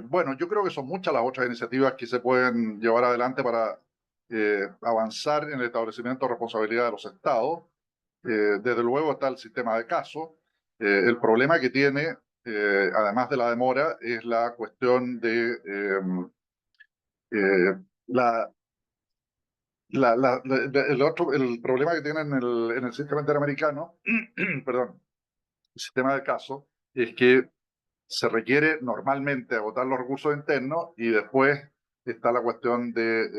Bueno, yo creo que son muchas las otras iniciativas que se pueden llevar adelante para avanzar en el establecimiento de responsabilidad de los estados. Desde luego está el sistema de casos. El problema que tiene, además de la demora, es la cuestión de la, el problema que tiene en el sistema interamericano, perdón, el sistema de casos, es que se requiere normalmente agotar los recursos internos y después está la cuestión de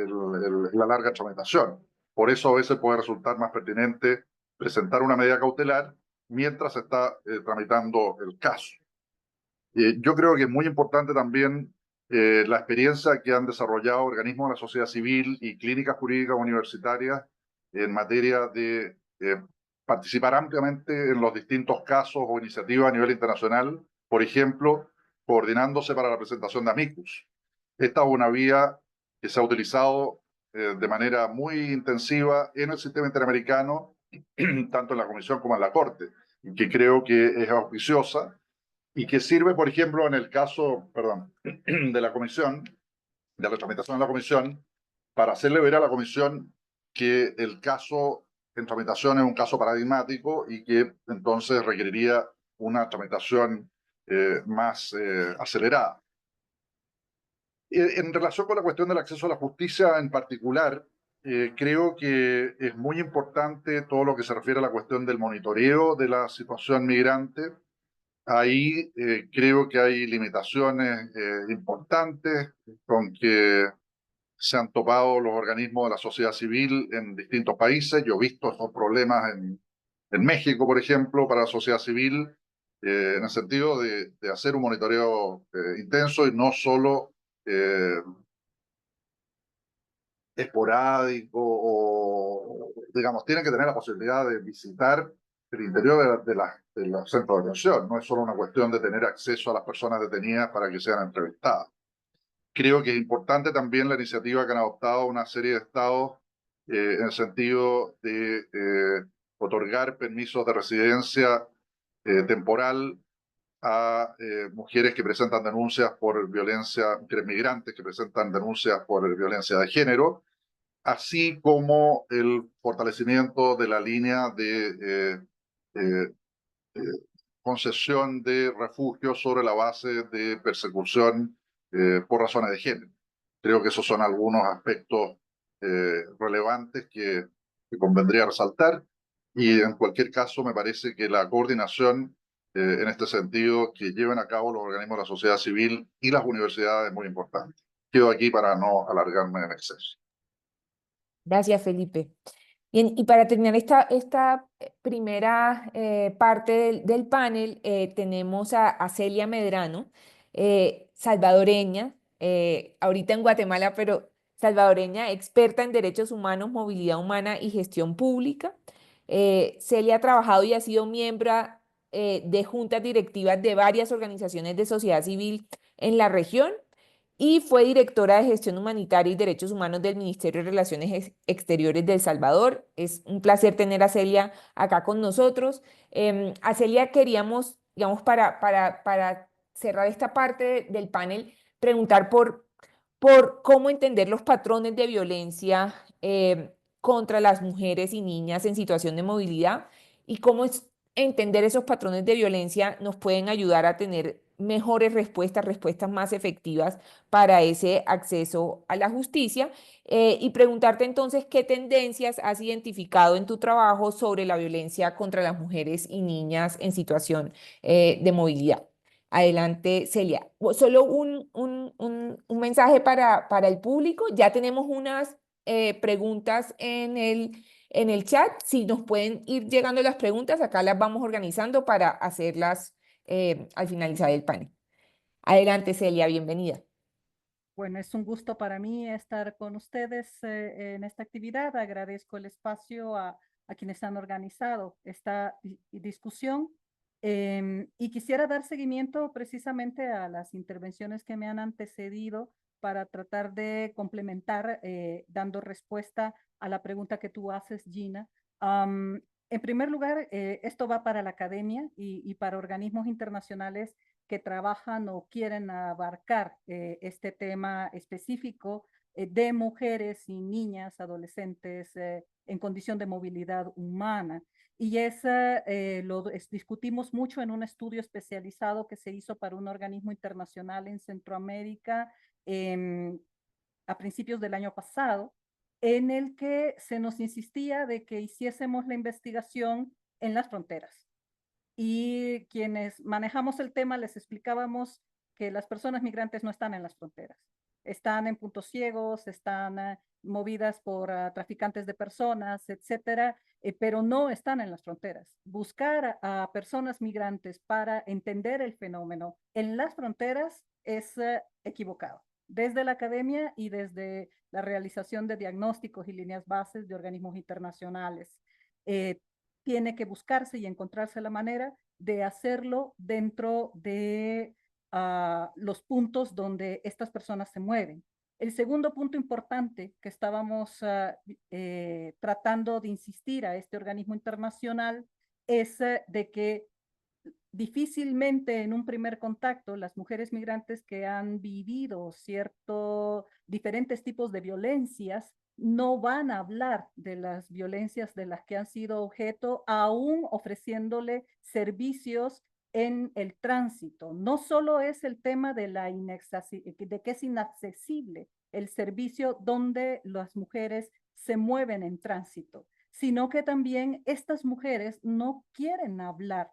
la larga tramitación. Por eso a veces puede resultar más pertinente presentar una medida cautelar mientras se está tramitando el caso. Yo creo que es muy importante también la experiencia que han desarrollado organismos de la sociedad civil y clínicas jurídicas universitarias en materia de participar ampliamente en los distintos casos o iniciativas a nivel internacional, por ejemplo, coordinándose para la presentación de amicus. Esta es una vía que se ha utilizado de manera muy intensiva en el sistema interamericano, tanto en la Comisión como en la Corte, y que creo que es auspiciosa y que sirve, por ejemplo, en el caso, perdón, de la Comisión, de la tramitación de la Comisión, para hacerle ver a la Comisión que el caso en tramitación es un caso paradigmático y que entonces requeriría una tramitación más acelerada. En relación con la cuestión del acceso a la justicia en particular, creo que es muy importante todo lo que se refiere a la cuestión del monitoreo de la situación migrante. Ahí creo que hay limitaciones importantes con que se han topado los organismos de la sociedad civil en distintos países. Yo he visto estos problemas en México, por ejemplo, para la sociedad civil, en el sentido de hacer un monitoreo intenso y no solo esporádico o, digamos, tienen que tener la posibilidad de visitar el interior de los centros de detención. No es solo una cuestión de tener acceso a las personas detenidas para que sean entrevistadas. Creo que es importante también la iniciativa que han adoptado una serie de estados en el sentido de otorgar permisos de residencia temporal a mujeres que presentan denuncias por violencia, mujeres migrantes que presentan denuncias por violencia de género, así como el fortalecimiento de la línea de concesión de refugio sobre la base de persecución por razones de género. Creo que esos son algunos aspectos relevantes que convendría resaltar, y en cualquier caso me parece que la coordinación en este sentido que lleven a cabo los organismos de la sociedad civil y las universidades es muy importante. Quedo aquí para no alargarme en exceso. Gracias, Felipe. Bien, y para terminar esta primera parte del panel, tenemos a Celia Medrano, salvadoreña, ahorita en Guatemala, pero salvadoreña, experta en derechos humanos, movilidad humana y gestión pública. Celia ha trabajado y ha sido miembro de juntas directivas de varias organizaciones de sociedad civil en la región y fue directora de Gestión Humanitaria y Derechos Humanos del Ministerio de Relaciones Exteriores de El Salvador. Es un placer tener a Celia acá con nosotros. A Celia queríamos, digamos, para cerrar esta parte del panel, preguntar por cómo entender los patrones de violencia contra las mujeres y niñas en situación de movilidad y cómo entender esos patrones de violencia nos pueden ayudar a tener mejores respuestas más efectivas para ese acceso a la justicia, y preguntarte entonces qué tendencias has identificado en tu trabajo sobre la violencia contra las mujeres y niñas en situación de movilidad. Adelante, Celia. Solo un mensaje para el público. Ya tenemos unas preguntas en el chat. Si nos pueden ir llegando las preguntas, acá las vamos organizando para hacerlas al finalizar el panel. Adelante, Celia, bienvenida. Bueno, es un gusto para mí estar con ustedes en esta actividad. Agradezco el espacio a quienes han organizado esta discusión. Y quisiera dar seguimiento precisamente a las intervenciones que me han antecedido para tratar de complementar, dando respuesta a la pregunta que tú haces, Gina. En primer lugar, esto va para la academia y para organismos internacionales que trabajan o quieren abarcar este tema específico de mujeres y niñas, adolescentes en condición de movilidad humana. Y lo discutimos mucho en un estudio especializado que se hizo para un organismo internacional en Centroamérica a principios del año pasado, en el que se nos insistía de que hiciésemos la investigación en las fronteras. Y quienes manejamos el tema les explicábamos que las personas migrantes no están en las fronteras. Están en puntos ciegos, están movidas por traficantes de personas, etcétera, pero no están en las fronteras. Buscar a personas migrantes para entender el fenómeno en las fronteras es equivocado. Desde la academia y desde la realización de diagnósticos y líneas bases de organismos internacionales, tiene que buscarse y encontrarse la manera de hacerlo dentro de los puntos donde estas personas se mueven. El segundo punto importante que estábamos tratando de insistir a este organismo internacional es de que difícilmente en un primer contacto las mujeres migrantes que han vivido diferentes tipos de violencias no van a hablar de las violencias de las que han sido objeto, aún ofreciéndole servicios en el tránsito. No solo es el tema de que es inaccesible el servicio donde las mujeres se mueven en tránsito, sino que también estas mujeres no quieren hablar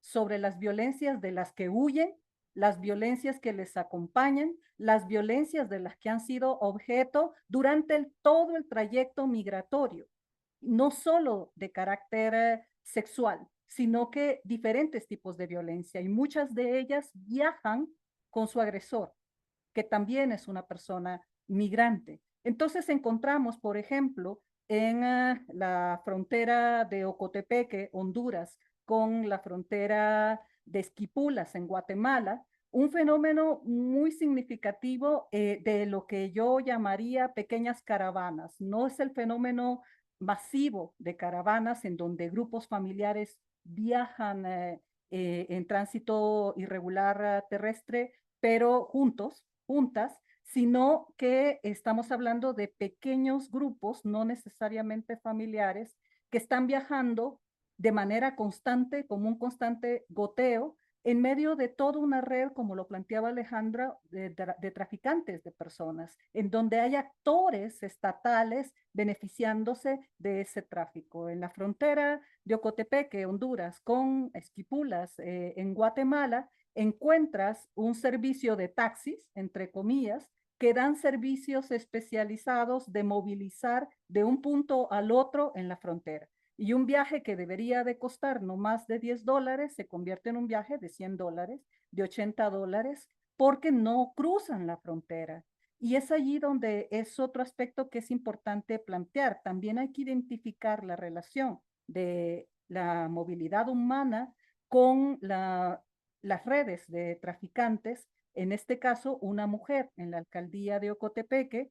sobre las violencias de las que huyen, las violencias que les acompañan, las violencias de las que han sido objeto durante todo el trayecto migratorio, no solo de carácter sexual, sino que diferentes tipos de violencia, y muchas de ellas viajan con su agresor, que también es una persona migrante. Entonces encontramos, por ejemplo, en la frontera de Ocotepeque, Honduras, con la frontera de Esquipulas en Guatemala, un fenómeno muy significativo de lo que yo llamaría pequeñas caravanas. No es el fenómeno masivo de caravanas en donde grupos familiares viajan en tránsito irregular terrestre, pero juntas, sino que estamos hablando de pequeños grupos, no necesariamente familiares, que están viajando de manera constante, como un constante goteo, en medio de toda una red, como lo planteaba Alejandra, de traficantes de personas, en donde hay actores estatales beneficiándose de ese tráfico. En la frontera de Ocotepeque, Honduras, con Esquipulas, en Guatemala, encuentras un servicio de taxis, entre comillas, que dan servicios especializados de movilizar de un punto al otro en la frontera. Y un viaje que debería de costar no más de $10 se convierte en un viaje de $100, de $80, porque no cruzan la frontera. Y es allí donde es otro aspecto que es importante plantear. También hay que identificar la relación de la movilidad humana con las redes de traficantes. En este caso, una mujer en la alcaldía de Ocotepeque,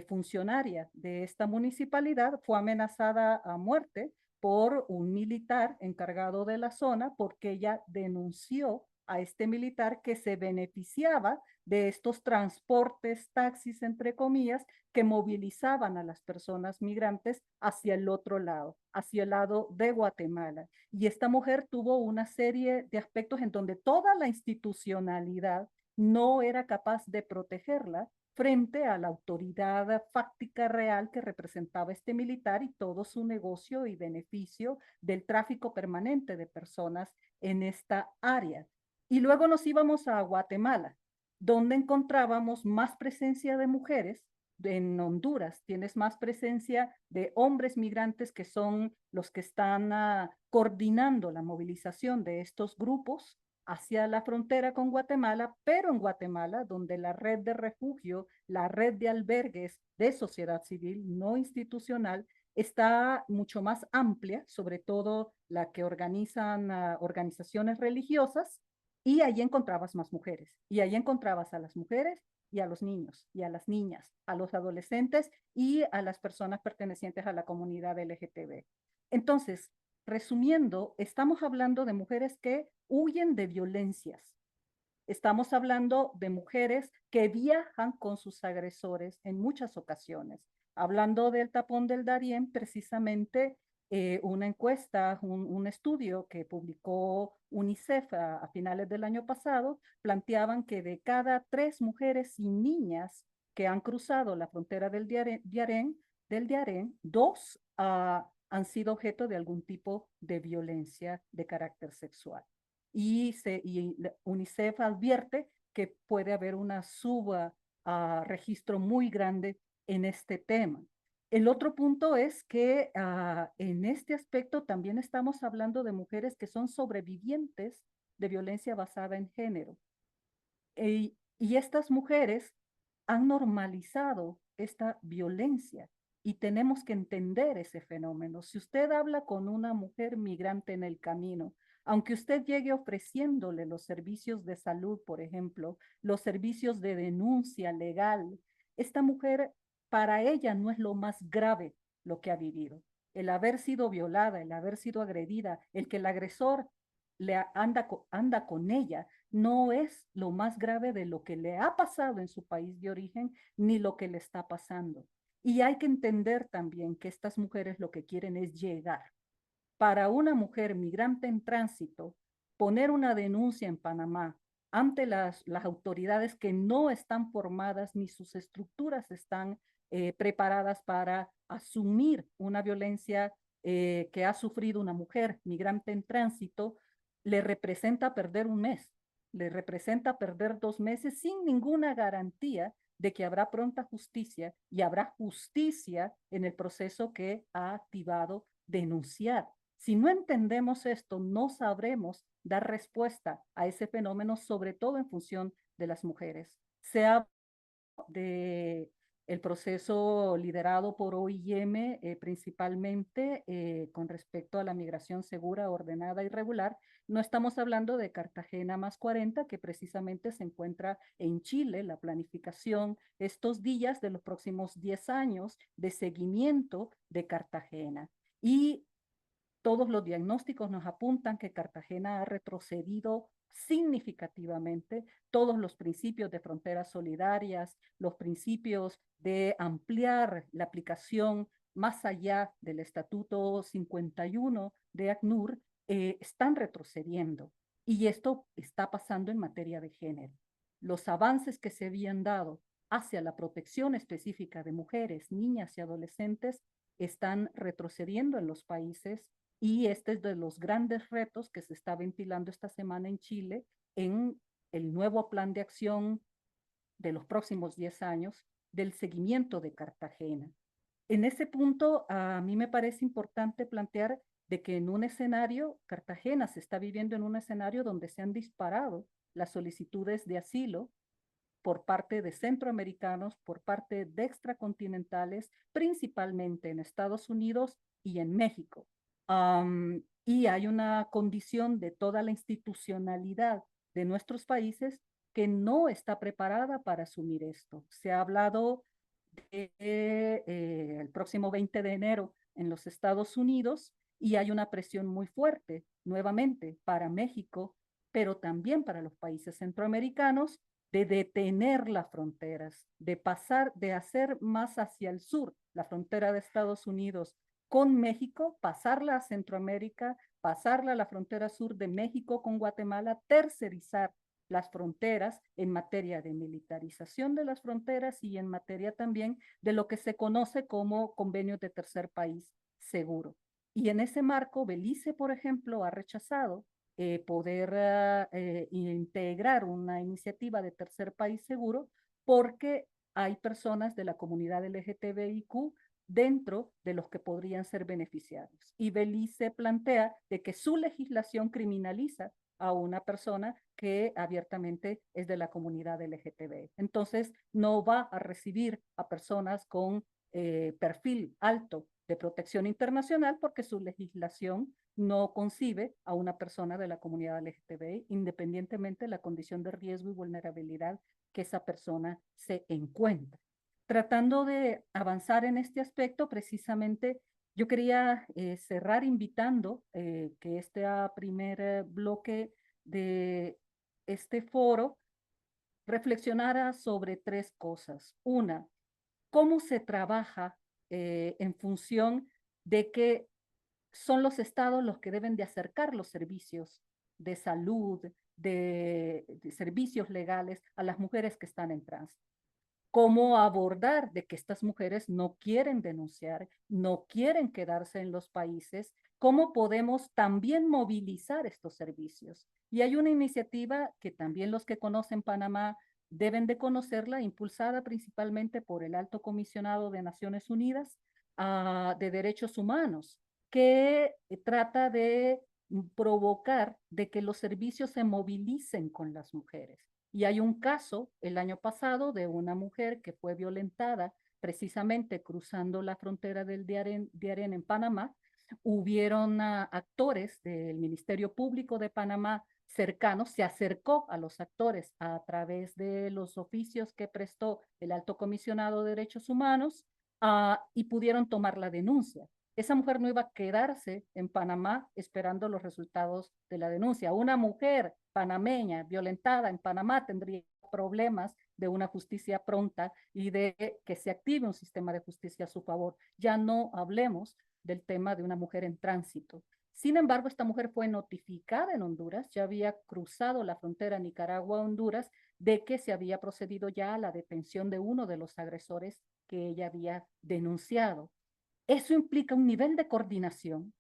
funcionaria de esta municipalidad, fue amenazada a muerte por un militar encargado de la zona porque ella denunció a este militar que se beneficiaba de estos transportes, taxis, entre comillas, que movilizaban a las personas migrantes hacia el otro lado, hacia el lado de Guatemala. Y esta mujer tuvo una serie de aspectos en donde toda la institucionalidad no era capaz de protegerla frente a la autoridad fáctica real que representaba este militar y todo su negocio y beneficio del tráfico permanente de personas en esta área. Y luego nos íbamos a Guatemala, donde encontrábamos más presencia de mujeres. En Honduras tienes más presencia de hombres migrantes que son los que están coordinando la movilización de estos grupos hacia la frontera con Guatemala, pero en Guatemala, donde la red de refugio, la red de albergues de sociedad civil no institucional está mucho más amplia, sobre todo la que organizan organizaciones religiosas, y allí encontrabas más mujeres, y allí encontrabas a las mujeres y a los niños, y a las niñas, a los adolescentes y a las personas pertenecientes a la comunidad LGTB. Entonces, resumiendo, estamos hablando de mujeres que huyen de violencias. Estamos hablando de mujeres que viajan con sus agresores en muchas ocasiones. Hablando del tapón del Darién, precisamente una encuesta, un estudio que publicó UNICEF a finales del año pasado, planteaban que de cada 3 mujeres y niñas que han cruzado la frontera del Darién, 2 han sido objeto de algún tipo de violencia de carácter sexual. Y UNICEF advierte que puede haber una suba a registro muy grande en este tema. El otro punto es que en este aspecto también estamos hablando de mujeres que son sobrevivientes de violencia basada en género. Y estas mujeres han normalizado esta violencia y tenemos que entender ese fenómeno. Si usted habla con una mujer migrante en el camino, aunque usted llegue ofreciéndole los servicios de salud, por ejemplo, los servicios de denuncia legal, esta mujer, para ella no es lo más grave lo que ha vivido. El haber sido violada, el haber sido agredida, el que el agresor anda con ella, no es lo más grave de lo que le ha pasado en su país de origen, ni lo que le está pasando. Y hay que entender también que estas mujeres lo que quieren es llegar. Para una mujer migrante en tránsito, poner una denuncia en Panamá ante las autoridades que no están formadas ni sus estructuras están preparadas para asumir una violencia que ha sufrido una mujer migrante en tránsito, le representa perder un mes, le representa perder 2 meses sin ninguna garantía de que habrá pronta justicia y habrá justicia en el proceso que ha activado denunciar. Si no entendemos esto, no sabremos dar respuesta a ese fenómeno, sobre todo en función de las mujeres. Se habla de El proceso liderado por OIM, principalmente con respecto a la migración segura, ordenada y regular, no estamos hablando de Cartagena más 40, que precisamente se encuentra en Chile, la planificación estos días de los próximos 10 años de seguimiento de Cartagena. Y todos los diagnósticos nos apuntan que Cartagena ha retrocedido significativamente. Todos los principios de fronteras solidarias, los principios de ampliar la aplicación más allá del Estatuto 51 de ACNUR están retrocediendo. Y esto está pasando en materia de género. Los avances que se habían dado hacia la protección específica de mujeres, niñas y adolescentes están retrocediendo en los países, y este es de los grandes retos que se está ventilando esta semana en Chile en el nuevo plan de acción de los próximos 10 años del seguimiento de Cartagena. En ese punto, a mí me parece importante plantear de que en un escenario, Cartagena se está viviendo en un escenario donde se han disparado las solicitudes de asilo por parte de centroamericanos, por parte de extracontinentales, principalmente en Estados Unidos y en México. Y hay una condición de toda la institucionalidad de nuestros países que no está preparada para asumir esto. Se ha hablado el próximo 20 de enero en los Estados Unidos, y hay una presión muy fuerte nuevamente para México, pero también para los países centroamericanos, de detener las fronteras, de pasar, de hacer más hacia el sur la frontera de Estados Unidos con México, pasarla a Centroamérica, pasarla a la frontera sur de México con Guatemala, tercerizar las fronteras en materia de militarización de las fronteras y en materia también de lo que se conoce como convenios de tercer país seguro. Y en ese marco, Belice, por ejemplo, ha rechazado poder integrar una iniciativa de tercer país seguro porque hay personas de la comunidad LGTBIQ dentro de los que podrían ser beneficiarios. Y Belice plantea de que su legislación criminaliza a una persona que abiertamente es de la comunidad LGTB. Entonces, no va a recibir a personas con perfil alto de protección internacional porque su legislación no concibe a una persona de la comunidad LGTB, independientemente de la condición de riesgo y vulnerabilidad que esa persona se encuentre. Tratando de avanzar en este aspecto, precisamente yo quería cerrar invitando que este primer bloque de este foro reflexionara sobre tres cosas. Una, cómo se trabaja en función de que son los estados los que deben de acercar los servicios de salud, de servicios legales a las mujeres que están en tránsito. Cómo abordar de que estas mujeres no quieren denunciar, no quieren quedarse en los países, cómo podemos también movilizar estos servicios. Y hay una iniciativa que también los que conocen Panamá deben de conocerla, impulsada principalmente por el Alto Comisionado de Naciones Unidas de Derechos Humanos, que trata de provocar de que los servicios se movilicen con las mujeres. Y hay un caso el año pasado de una mujer que fue violentada precisamente cruzando la frontera del Darién en Panamá. Hubieron actores del Ministerio Público de Panamá cercanos, se acercó a los actores a través de los oficios que prestó el Alto Comisionado de Derechos Humanos y pudieron tomar la denuncia. Esa mujer no iba a quedarse en Panamá esperando los resultados de la denuncia. Una mujer panameña violentada en Panamá tendría problemas de una justicia pronta y de que se active un sistema de justicia a su favor. Ya no hablemos del tema de una mujer en tránsito. Sin embargo, esta mujer fue notificada en Honduras, ya había cruzado la frontera Nicaragua-Honduras, de que se había procedido ya a la detención de uno de los agresores que ella había denunciado. Eso implica un nivel de coordinación,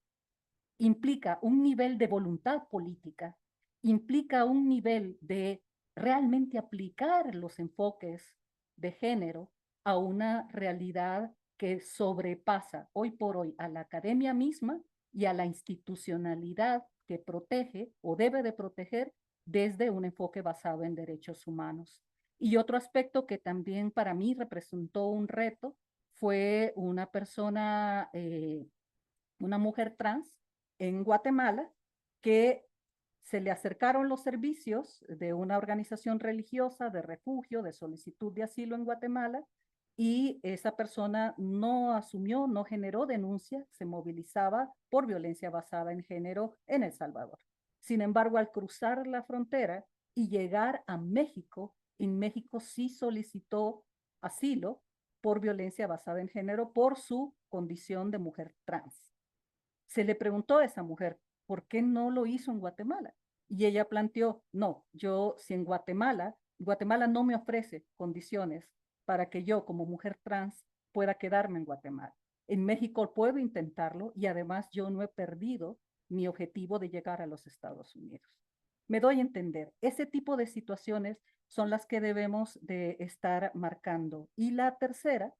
implica un nivel de voluntad política, implica un nivel de realmente aplicar los enfoques de género a una realidad que sobrepasa hoy por hoy a la academia misma y a la institucionalidad que protege o debe de proteger desde un enfoque basado en derechos humanos. Y otro aspecto que también para mí representó un reto fue una persona, una mujer trans en Guatemala que se le acercaron los servicios de una organización religiosa de refugio, de solicitud de asilo en Guatemala, y esa persona no asumió, no generó denuncia, se movilizaba por violencia basada en género en El Salvador. Sin embargo, al cruzar la frontera y llegar a México, en México sí solicitó asilo por violencia basada en género por su condición de mujer trans. Se le preguntó a esa mujer, ¿por qué no lo hizo en Guatemala? Y ella planteó, no, yo si en Guatemala no me ofrece condiciones para que yo como mujer trans pueda quedarme en Guatemala. En México puedo intentarlo y además yo no he perdido mi objetivo de llegar a los Estados Unidos. Me doy a entender, ese tipo de situaciones son las que debemos de estar marcando. Y la tercera,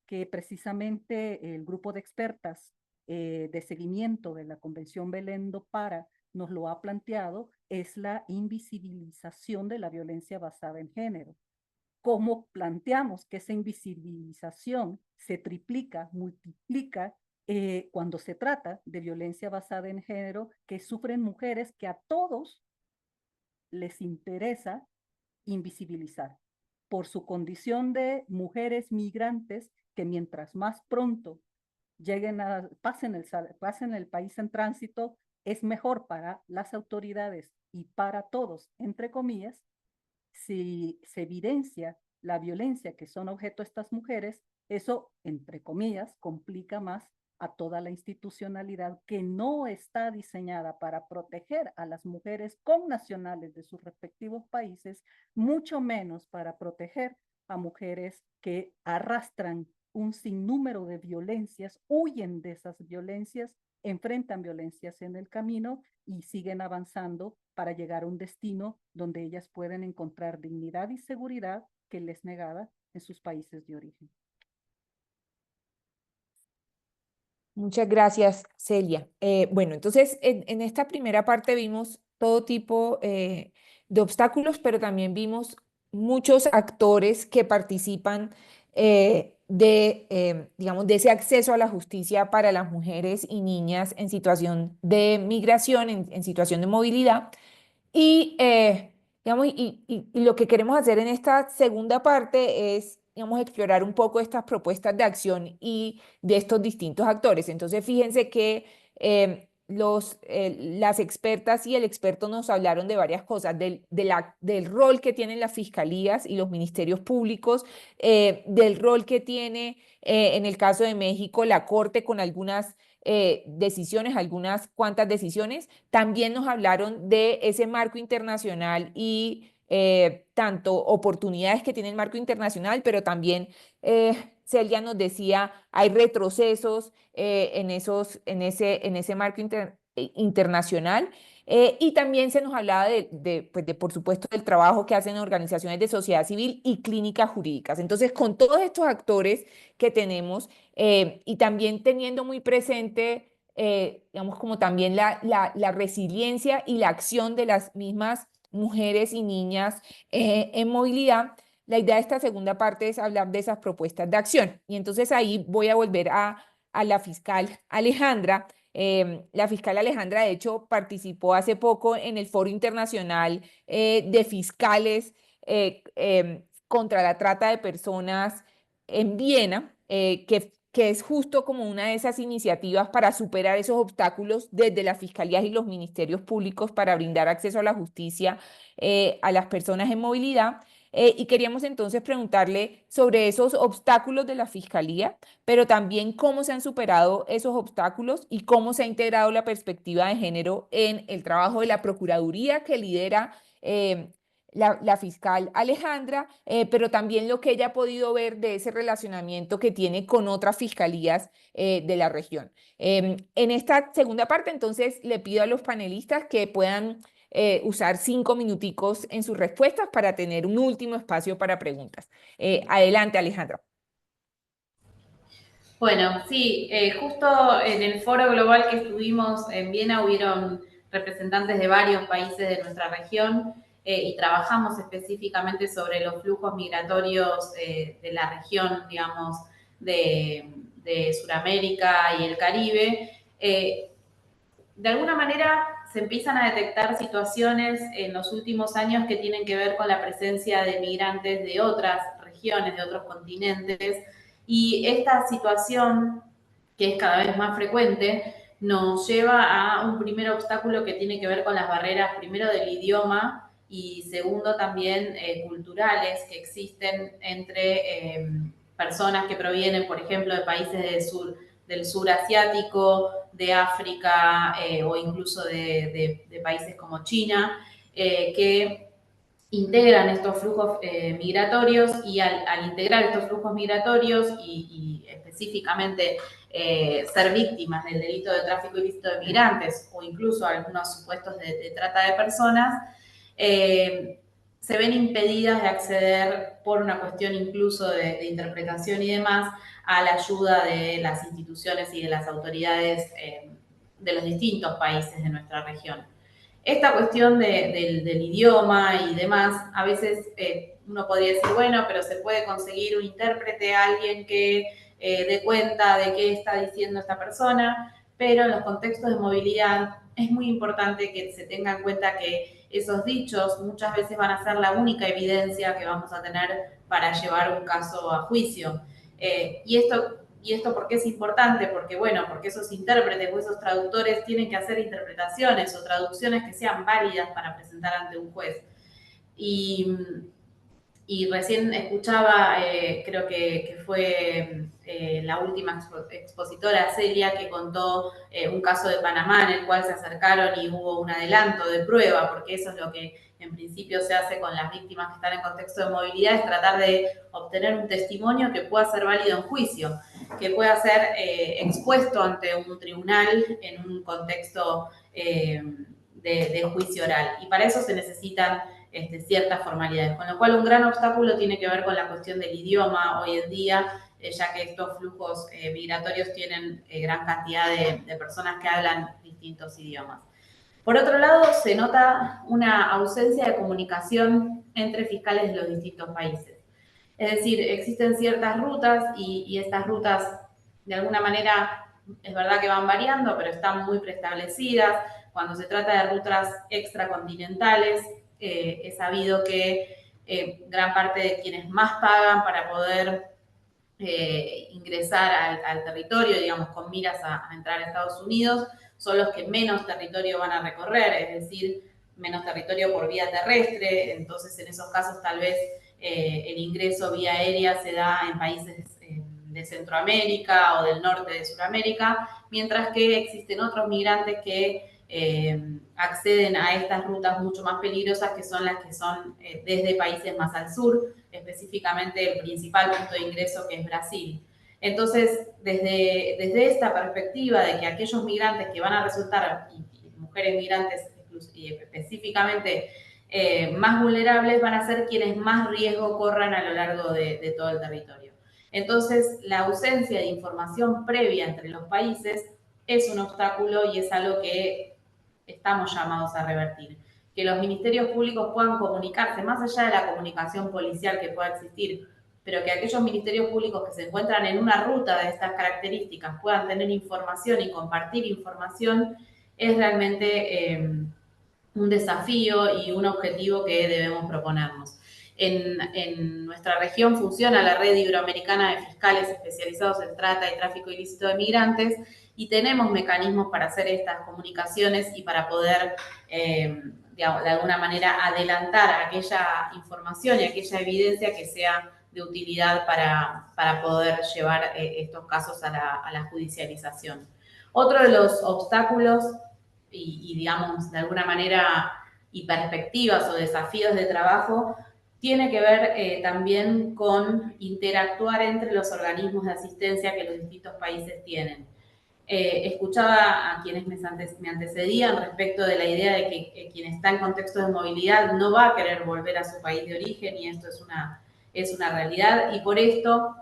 que precisamente el grupo de expertas de seguimiento de la Convención Belén do Pará nos lo ha planteado, es la invisibilización de la violencia basada en género. ¿Cómo planteamos que esa invisibilización se triplica, multiplica cuando se trata de violencia basada en género que sufren mujeres que a todos les interesa invisibilizar por su condición de migrantes que mientras más pronto pasen el país en tránsito, es mejor para las autoridades y para todos, entre comillas, si se evidencia la violencia que son objeto estas mujeres, eso, entre comillas, complica más a toda la institucionalidad que no está diseñada para proteger a las mujeres connacionales de sus respectivos países, mucho menos para proteger a mujeres que arrastran un sinnúmero de violencias, huyen de esas violencias, enfrentan violencias en el camino y siguen avanzando para llegar a un destino donde ellas pueden encontrar dignidad y seguridad que les negada en sus países de origen. Muchas gracias, Celia. Bueno, entonces en esta primera parte vimos todo tipo de obstáculos, pero también vimos muchos actores que participan digamos, de ese acceso a la justicia para las mujeres y niñas en situación de migración, en situación de movilidad. Y, digamos, y lo que queremos hacer en esta segunda parte es, digamos, explorar un poco estas propuestas de acción y de estos distintos actores. Entonces, fíjense que las expertas y el experto nos hablaron de varias cosas, del rol que tienen las fiscalías y los ministerios públicos, del rol que tiene, en el caso de México, la Corte con algunas decisiones, algunas cuantas decisiones. También nos hablaron de ese marco internacional y tanto oportunidades que tiene el marco internacional, pero también Celia nos decía, hay retrocesos en ese marco internacional. Y también se nos hablaba pues por supuesto, del trabajo que hacen organizaciones de sociedad civil y clínicas jurídicas. Entonces, con todos estos actores que tenemos y también teniendo muy presente, digamos, como también la resiliencia y la acción de las mismas mujeres y niñas en movilidad, la idea de esta segunda parte es hablar de esas propuestas de acción. Y entonces ahí voy a volver a la fiscal Alejandra. La fiscal Alejandra, de hecho, participó hace poco en el Foro Internacional de Fiscales contra la Trata de Personas en Viena, que es justo como una de esas iniciativas para superar esos obstáculos desde las fiscalías y los ministerios públicos para brindar acceso a la justicia a las personas en movilidad. Y queríamos entonces preguntarle sobre esos obstáculos de la fiscalía, pero también cómo se han superado esos obstáculos y cómo se ha integrado la perspectiva de género en el trabajo de la Procuraduría que lidera la fiscal Alejandra, pero también lo que ella ha podido ver de ese relacionamiento que tiene con otras fiscalías de la región. En esta segunda parte, entonces, le pido a los panelistas que puedan usar 5 minuticos en sus respuestas para tener un último espacio para preguntas. Adelante, Alejandra. Bueno, sí, justo en el foro global que estuvimos en Viena hubieron representantes de varios países de nuestra región y trabajamos específicamente sobre los flujos migratorios de la región, digamos, de Sudamérica y el Caribe, de alguna manera se empiezan a detectar situaciones en los últimos años que tienen que ver con la presencia de migrantes de otras regiones, de otros continentes, y esta situación, que es cada vez más frecuente, nos lleva a un primer obstáculo que tiene que ver con las barreras, primero del idioma y segundo también culturales que existen entre personas que provienen, por ejemplo, de países del sur asiático, de África o incluso de países como China, que integran estos flujos migratorios y al integrar estos flujos migratorios y específicamente ser víctimas del delito de tráfico ilícito de migrantes o incluso algunos supuestos de trata de personas, se ven impedidas de acceder por una cuestión incluso de interpretación y demás a la ayuda de las instituciones y de las autoridades de los distintos países de nuestra región. Esta cuestión del idioma y demás, a veces uno podría decir, bueno, pero se puede conseguir un intérprete, alguien que dé cuenta de qué está diciendo esta persona, pero en los contextos de movilidad es muy importante que se tenga en cuenta que esos dichos muchas veces van a ser la única evidencia que vamos a tener para llevar un caso a juicio. ¿Y esto por qué es importante? Porque, bueno, porque esos intérpretes o esos traductores tienen que hacer interpretaciones o traducciones que sean válidas para presentar ante un juez. Y recién escuchaba, creo que fue la última expositora, Celia, que contó un caso de Panamá en el cual se acercaron y hubo un adelanto de prueba, porque eso es lo que en principio se hace con las víctimas que están en contexto de movilidad, es tratar de obtener un testimonio que pueda ser válido en juicio, que pueda ser expuesto ante un tribunal en un contexto de juicio oral. Y para eso se necesitan ciertas formalidades, con lo cual un gran obstáculo tiene que ver con la cuestión del idioma hoy en día, ya que estos flujos migratorios tienen gran cantidad de personas que hablan distintos idiomas. Por otro lado, se nota una ausencia de comunicación entre fiscales de los distintos países. Es decir, existen ciertas rutas y estas rutas, de alguna manera, es verdad que van variando, pero están muy preestablecidas. Cuando se trata de rutas extracontinentales, he sabido que gran parte de quienes más pagan para poder ingresar al territorio, digamos, con miras a entrar a Estados Unidos, son los que menos territorio van a recorrer, es decir, menos territorio por vía terrestre. Entonces, en esos casos, tal vez el ingreso vía aérea se da en países de Centroamérica o del norte de Sudamérica, mientras que existen otros migrantes que acceden a estas rutas mucho más peligrosas, que son las que son desde países más al sur, específicamente el principal punto de ingreso, que es Brasil. Entonces, desde esta perspectiva de que aquellos migrantes que van a resultar, y mujeres migrantes y específicamente más vulnerables, van a ser quienes más riesgo corran a lo largo de todo el territorio. Entonces, la ausencia de información previa entre los países es un obstáculo y es algo que estamos llamados a revertir. Que los ministerios públicos puedan comunicarse, más allá de la comunicación policial que pueda existir, pero que aquellos ministerios públicos que se encuentran en una ruta de estas características puedan tener información y compartir información, es realmente un desafío y un objetivo que debemos proponernos. En nuestra región funciona la Red Iberoamericana de Fiscales Especializados en Trata y Tráfico Ilícito de Migrantes, y tenemos mecanismos para hacer estas comunicaciones y para poder, digamos, de alguna manera adelantar aquella información y aquella evidencia que sea de utilidad para poder llevar estos casos a la judicialización. Otro de los obstáculos y digamos, de alguna manera, y perspectivas o desafíos de trabajo, tiene que ver también con interactuar entre los organismos de asistencia que los distintos países tienen. Escuchaba a quienes me antecedían respecto de la idea de que quien está en contextos de movilidad no va a querer volver a su país de origen, y esto es una realidad, y por esto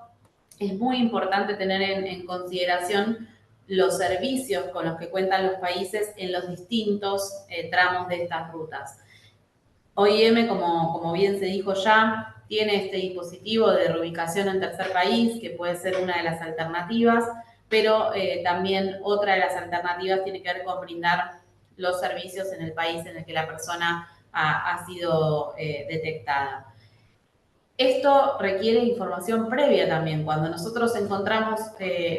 es muy importante tener en consideración los servicios con los que cuentan los países en los distintos tramos de estas rutas. OIM, como bien se dijo ya, tiene este dispositivo de reubicación en tercer país, que puede ser una de las alternativas, pero también otra de las alternativas tiene que ver con brindar los servicios en el país en el que la persona ha sido detectada. Esto requiere información previa también. Cuando nosotros encontramos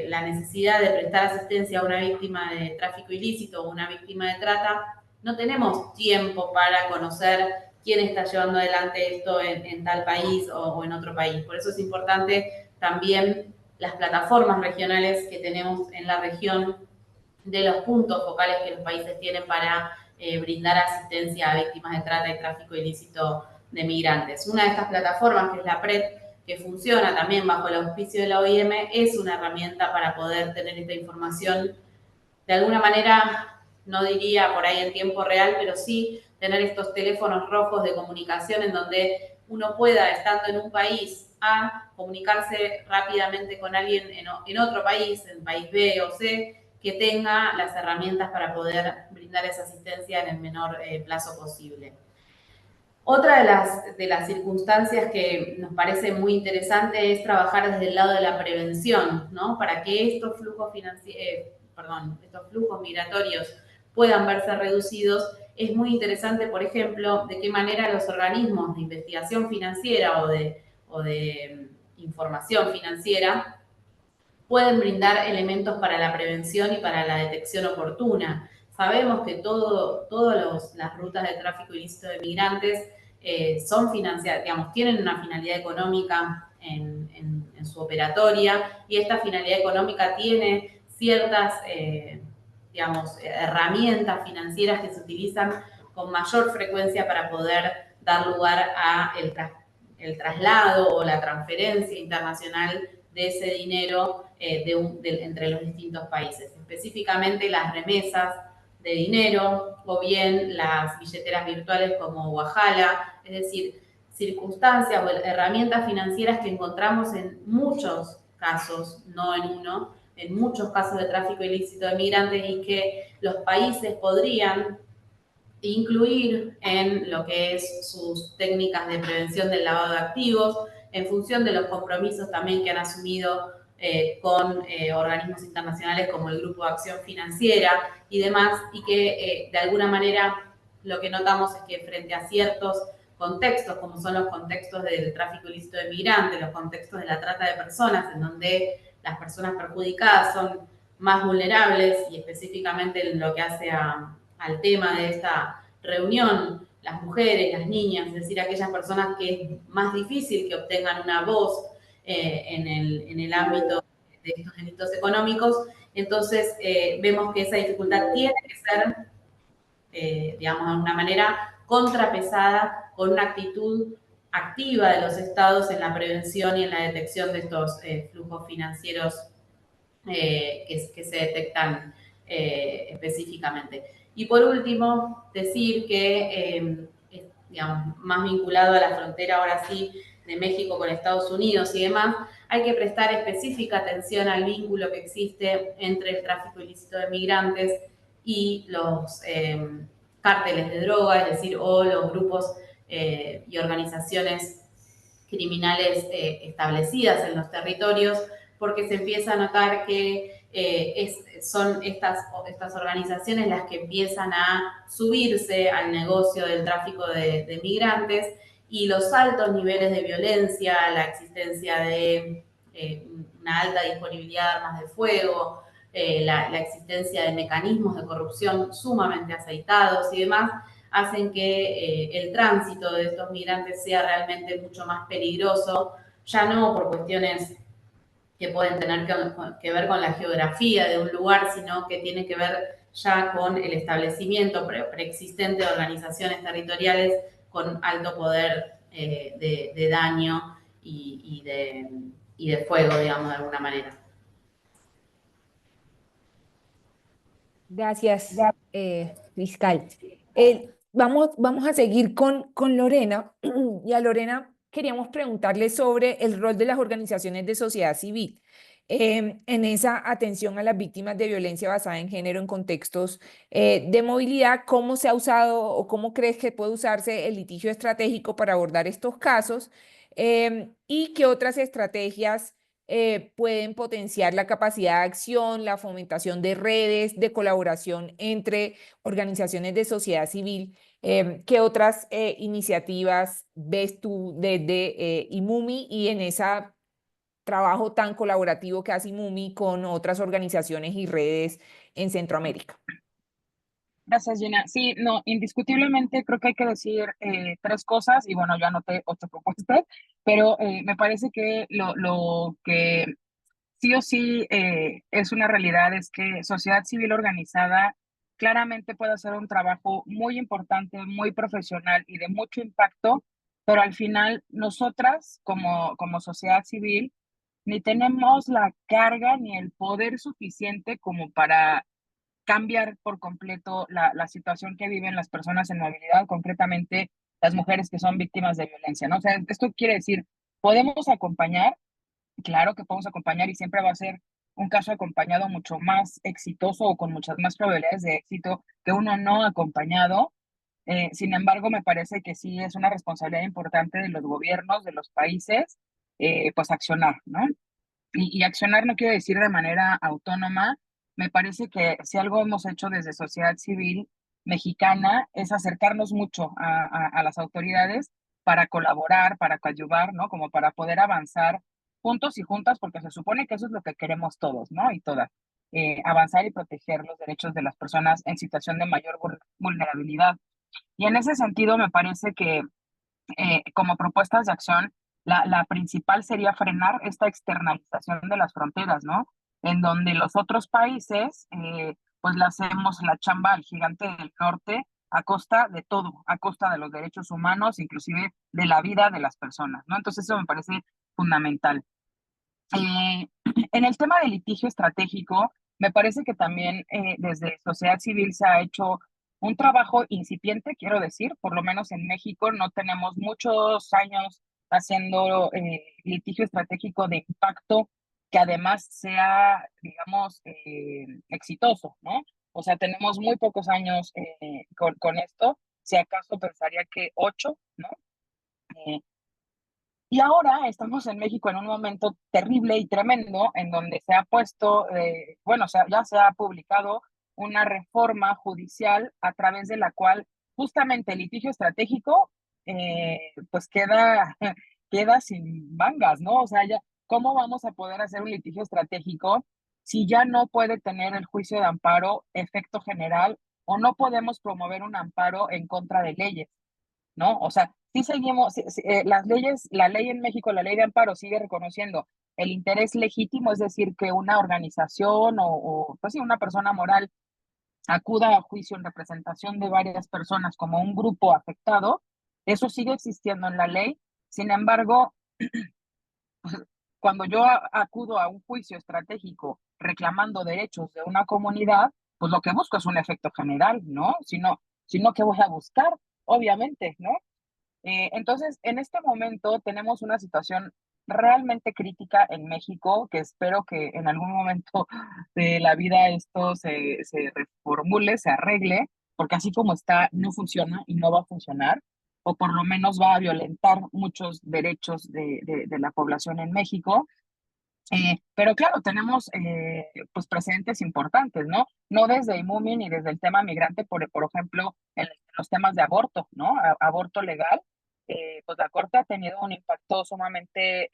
la necesidad de prestar asistencia a una víctima de tráfico ilícito o una víctima de trata, no tenemos tiempo para conocer quién está llevando adelante esto en tal país o en otro país. Por eso es importante también las plataformas regionales que tenemos en la región, de los puntos focales que los países tienen para brindar asistencia a víctimas de trata y tráfico ilícito de migrantes. Una de estas plataformas, que es la PRED, que funciona también bajo el auspicio de la OIM, es una herramienta para poder tener esta información de alguna manera, no diría por ahí en tiempo real, pero sí tener estos teléfonos rojos de comunicación en donde uno pueda, estando en un país A, comunicarse rápidamente con alguien en otro país, en país B o C, que tenga las herramientas para poder brindar esa asistencia en el menor plazo posible. Otra de las circunstancias que nos parece muy interesante es trabajar desde el lado de la prevención, ¿no? Para que estos flujos estos flujos migratorios puedan verse reducidos, es muy interesante, por ejemplo, de qué manera los organismos de investigación financiera o de información financiera pueden brindar elementos para la prevención y para la detección oportuna. Sabemos que todas las rutas de tráfico ilícito de migrantes son financiadas, digamos, tienen una finalidad económica en su operatoria, y esta finalidad económica tiene ciertas, digamos, herramientas financieras que se utilizan con mayor frecuencia para poder dar lugar a el traslado o la transferencia internacional de ese dinero entre los distintos países, específicamente las remesas de dinero o bien las billeteras virtuales como Wajala, es decir, circunstancias o herramientas financieras que encontramos en muchos casos, no en uno, en muchos casos de tráfico ilícito de migrantes, y que los países podrían incluir en lo que es sus técnicas de prevención del lavado de activos, en función de los compromisos también que han asumido con organismos internacionales como el Grupo de Acción Financiera y demás, y que de alguna manera lo que notamos es que frente a ciertos contextos, como son los contextos del tráfico ilícito de migrantes, los contextos de la trata de personas, en donde las personas perjudicadas son más vulnerables, y específicamente en lo que hace al tema de esta reunión, las mujeres, las niñas, es decir, aquellas personas que es más difícil que obtengan una voz en el ámbito de estos delitos económicos. Entonces, vemos que esa dificultad tiene que ser, digamos, de una manera contrapesada con una actitud activa de los estados en la prevención y en la detección de estos flujos financieros que se detectan específicamente. Y por último, decir que, digamos, más vinculado a la frontera ahora sí de México con Estados Unidos y demás, hay que prestar específica atención al vínculo que existe entre el tráfico ilícito de migrantes y los cárteles de droga, es decir, o los grupos y organizaciones criminales establecidas en los territorios, porque se empieza a notar que son estas organizaciones las que empiezan a subirse al negocio del tráfico de migrantes, y los altos niveles de violencia, la existencia de una alta disponibilidad de armas de fuego, la existencia de mecanismos de corrupción sumamente aceitados y demás, hacen que el tránsito de estos migrantes sea realmente mucho más peligroso, ya no por cuestiones que pueden tener que ver con la geografía de un lugar, sino que tiene que ver ya con el establecimiento preexistente de organizaciones territoriales con alto poder de daño y de fuego, digamos, de alguna manera. Gracias, fiscal. Vamos a seguir con Lorena, y a Lorena queríamos preguntarle sobre el rol de las organizaciones de sociedad civil. en esa atención a las víctimas de violencia basada en género en contextos de movilidad. ¿Cómo se ha usado o cómo crees que puede usarse el litigio estratégico para abordar estos casos? ¿Y qué otras estrategias pueden potenciar la capacidad de acción, la fomentación de redes de colaboración entre organizaciones de sociedad civil? ¿Qué otras iniciativas ves tú desde IMUMI y en ese trabajo tan colaborativo que hace IMUMI con otras organizaciones y redes en Centroamérica? Gracias, Gina. Sí, no, indiscutiblemente creo que hay que decir tres cosas y bueno, yo anoté 8 propuestas, pero me parece que lo que sí o sí es una realidad es que sociedad civil organizada claramente puede hacer un trabajo muy importante, muy profesional y de mucho impacto, pero al final nosotras como sociedad civil ni tenemos la carga ni el poder suficiente como para cambiar por completo la situación que viven las personas en movilidad, concretamente las mujeres que son víctimas de violencia, ¿no? O sea, esto quiere decir, podemos acompañar, claro que podemos acompañar y siempre va a ser un caso acompañado mucho más exitoso o con muchas más probabilidades de éxito que uno no acompañado. Sin embargo, me parece que sí es una responsabilidad importante de los gobiernos, de los países, pues accionar, ¿no? Y accionar no quiere decir de manera autónoma. Me parece que si algo hemos hecho desde sociedad civil mexicana es acercarnos mucho a las autoridades para colaborar, para coadyuvar, ¿no? Como para poder avanzar juntos y juntas, porque se supone que eso es lo que queremos todos, ¿no? Y todas. Avanzar y proteger los derechos de las personas en situación de mayor vulnerabilidad. Y en ese sentido, me parece que como propuestas de acción, la principal sería frenar esta externalización de las fronteras, ¿no? En donde los otros países, pues le hacemos la chamba al gigante del norte a costa de todo, a costa de los derechos humanos, inclusive de la vida de las personas, ¿no? Entonces eso me parece fundamental. Eh, en el tema del litigio estratégico, me parece que también desde sociedad civil se ha hecho un trabajo incipiente, quiero decir, por lo menos en México no tenemos muchos años haciendo litigio estratégico de impacto que además sea, digamos, exitoso, ¿no? O sea, tenemos muy pocos años con esto, si acaso pensaría que 8, ¿no? Eh, y ahora estamos en México en un momento terrible y tremendo en donde se ha puesto, bueno, ya se ha publicado una reforma judicial a través de la cual justamente el litigio estratégico pues queda sin mangas, ¿no? O sea, ya, ¿cómo vamos a poder hacer un litigio estratégico si ya no puede tener el juicio de amparo efecto general o no podemos promover un amparo en contra de leyes? ¿No? O sea, sí seguimos, las leyes, la ley en México, la ley de amparo sigue reconociendo el interés legítimo, es decir, que una organización pues sí, una persona moral acuda a juicio en representación de varias personas como un grupo afectado, eso sigue existiendo en la ley. Sin embargo, cuando yo acudo a un juicio estratégico reclamando derechos de una comunidad, pues lo que busco es un efecto general, ¿no? Si no, ¿qué voy a buscar? Obviamente, ¿no? Entonces, en este momento tenemos una situación realmente crítica en México, que espero que en algún momento de la vida esto se reformule, se arregle, porque así como está, no funciona y no va a funcionar, o por lo menos va a violentar muchos derechos de la población en México. Pero claro, tenemos pues precedentes importantes, ¿no? No desde IMUMI ni desde el tema migrante, por ejemplo, en los temas de aborto, ¿no? Aborto legal, pues la Corte ha tenido un impacto sumamente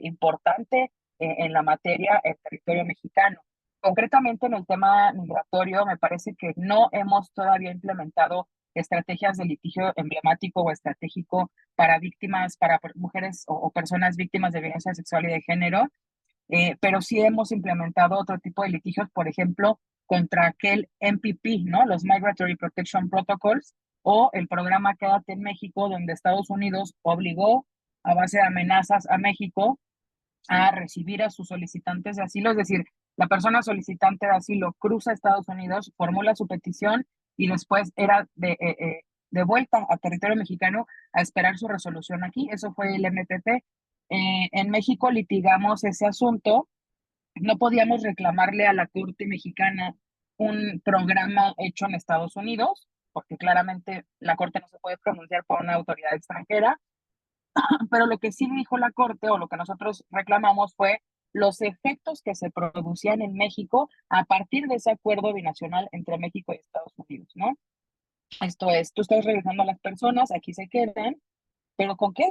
importante en la materia en territorio mexicano. Concretamente en el tema migratorio, me parece que no hemos todavía implementado estrategias de litigio emblemático o estratégico para víctimas, para mujeres o personas víctimas de violencia sexual y de género, pero sí hemos implementado otro tipo de litigios, por ejemplo, contra aquel MPP, ¿no? Los Migratory Protection Protocols, o el programa Quédate en México, donde Estados Unidos obligó a base de amenazas a México a recibir a sus solicitantes de asilo, es decir, la persona solicitante de asilo cruza a Estados Unidos, formula su petición y después era de vuelta a territorio mexicano a esperar su resolución aquí. Eso fue el MPP. En México litigamos ese asunto no podíamos reclamarle a la Corte mexicana un programa hecho en Estados Unidos, porque claramente la Corte no se puede pronunciar por una autoridad extranjera, pero lo que sí dijo la Corte o lo que nosotros reclamamos fue los efectos que se producían en México a partir de ese acuerdo binacional entre México y Estados Unidos, ¿no? Esto es, tú estás regresando a las personas, aquí se quedan, pero ¿con qué?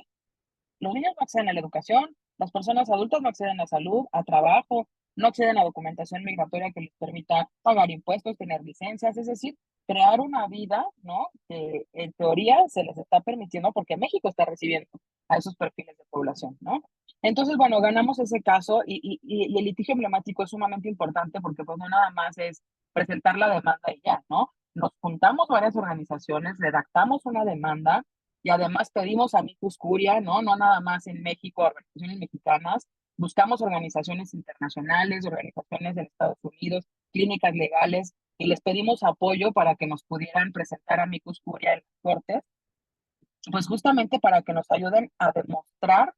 Los niños no acceden a la educación, las personas adultas no acceden a salud, a trabajo, no acceden a documentación migratoria que les permita pagar impuestos, tener licencias, es decir, crear una vida, ¿no? Que en teoría se les está permitiendo porque México está recibiendo a esos perfiles de población, ¿no? Entonces, bueno, ganamos ese caso y el litigio emblemático es sumamente importante porque pues no nada más es presentar la demanda y ya, ¿no? Nos juntamos varias organizaciones, redactamos una demanda y además pedimos amicus curia, ¿no? No nada más en México, organizaciones mexicanas, buscamos organizaciones internacionales, organizaciones de Estados Unidos, clínicas legales, y les pedimos apoyo para que nos pudieran presentar amicus curia en las cortes, pues justamente para que nos ayuden a demostrar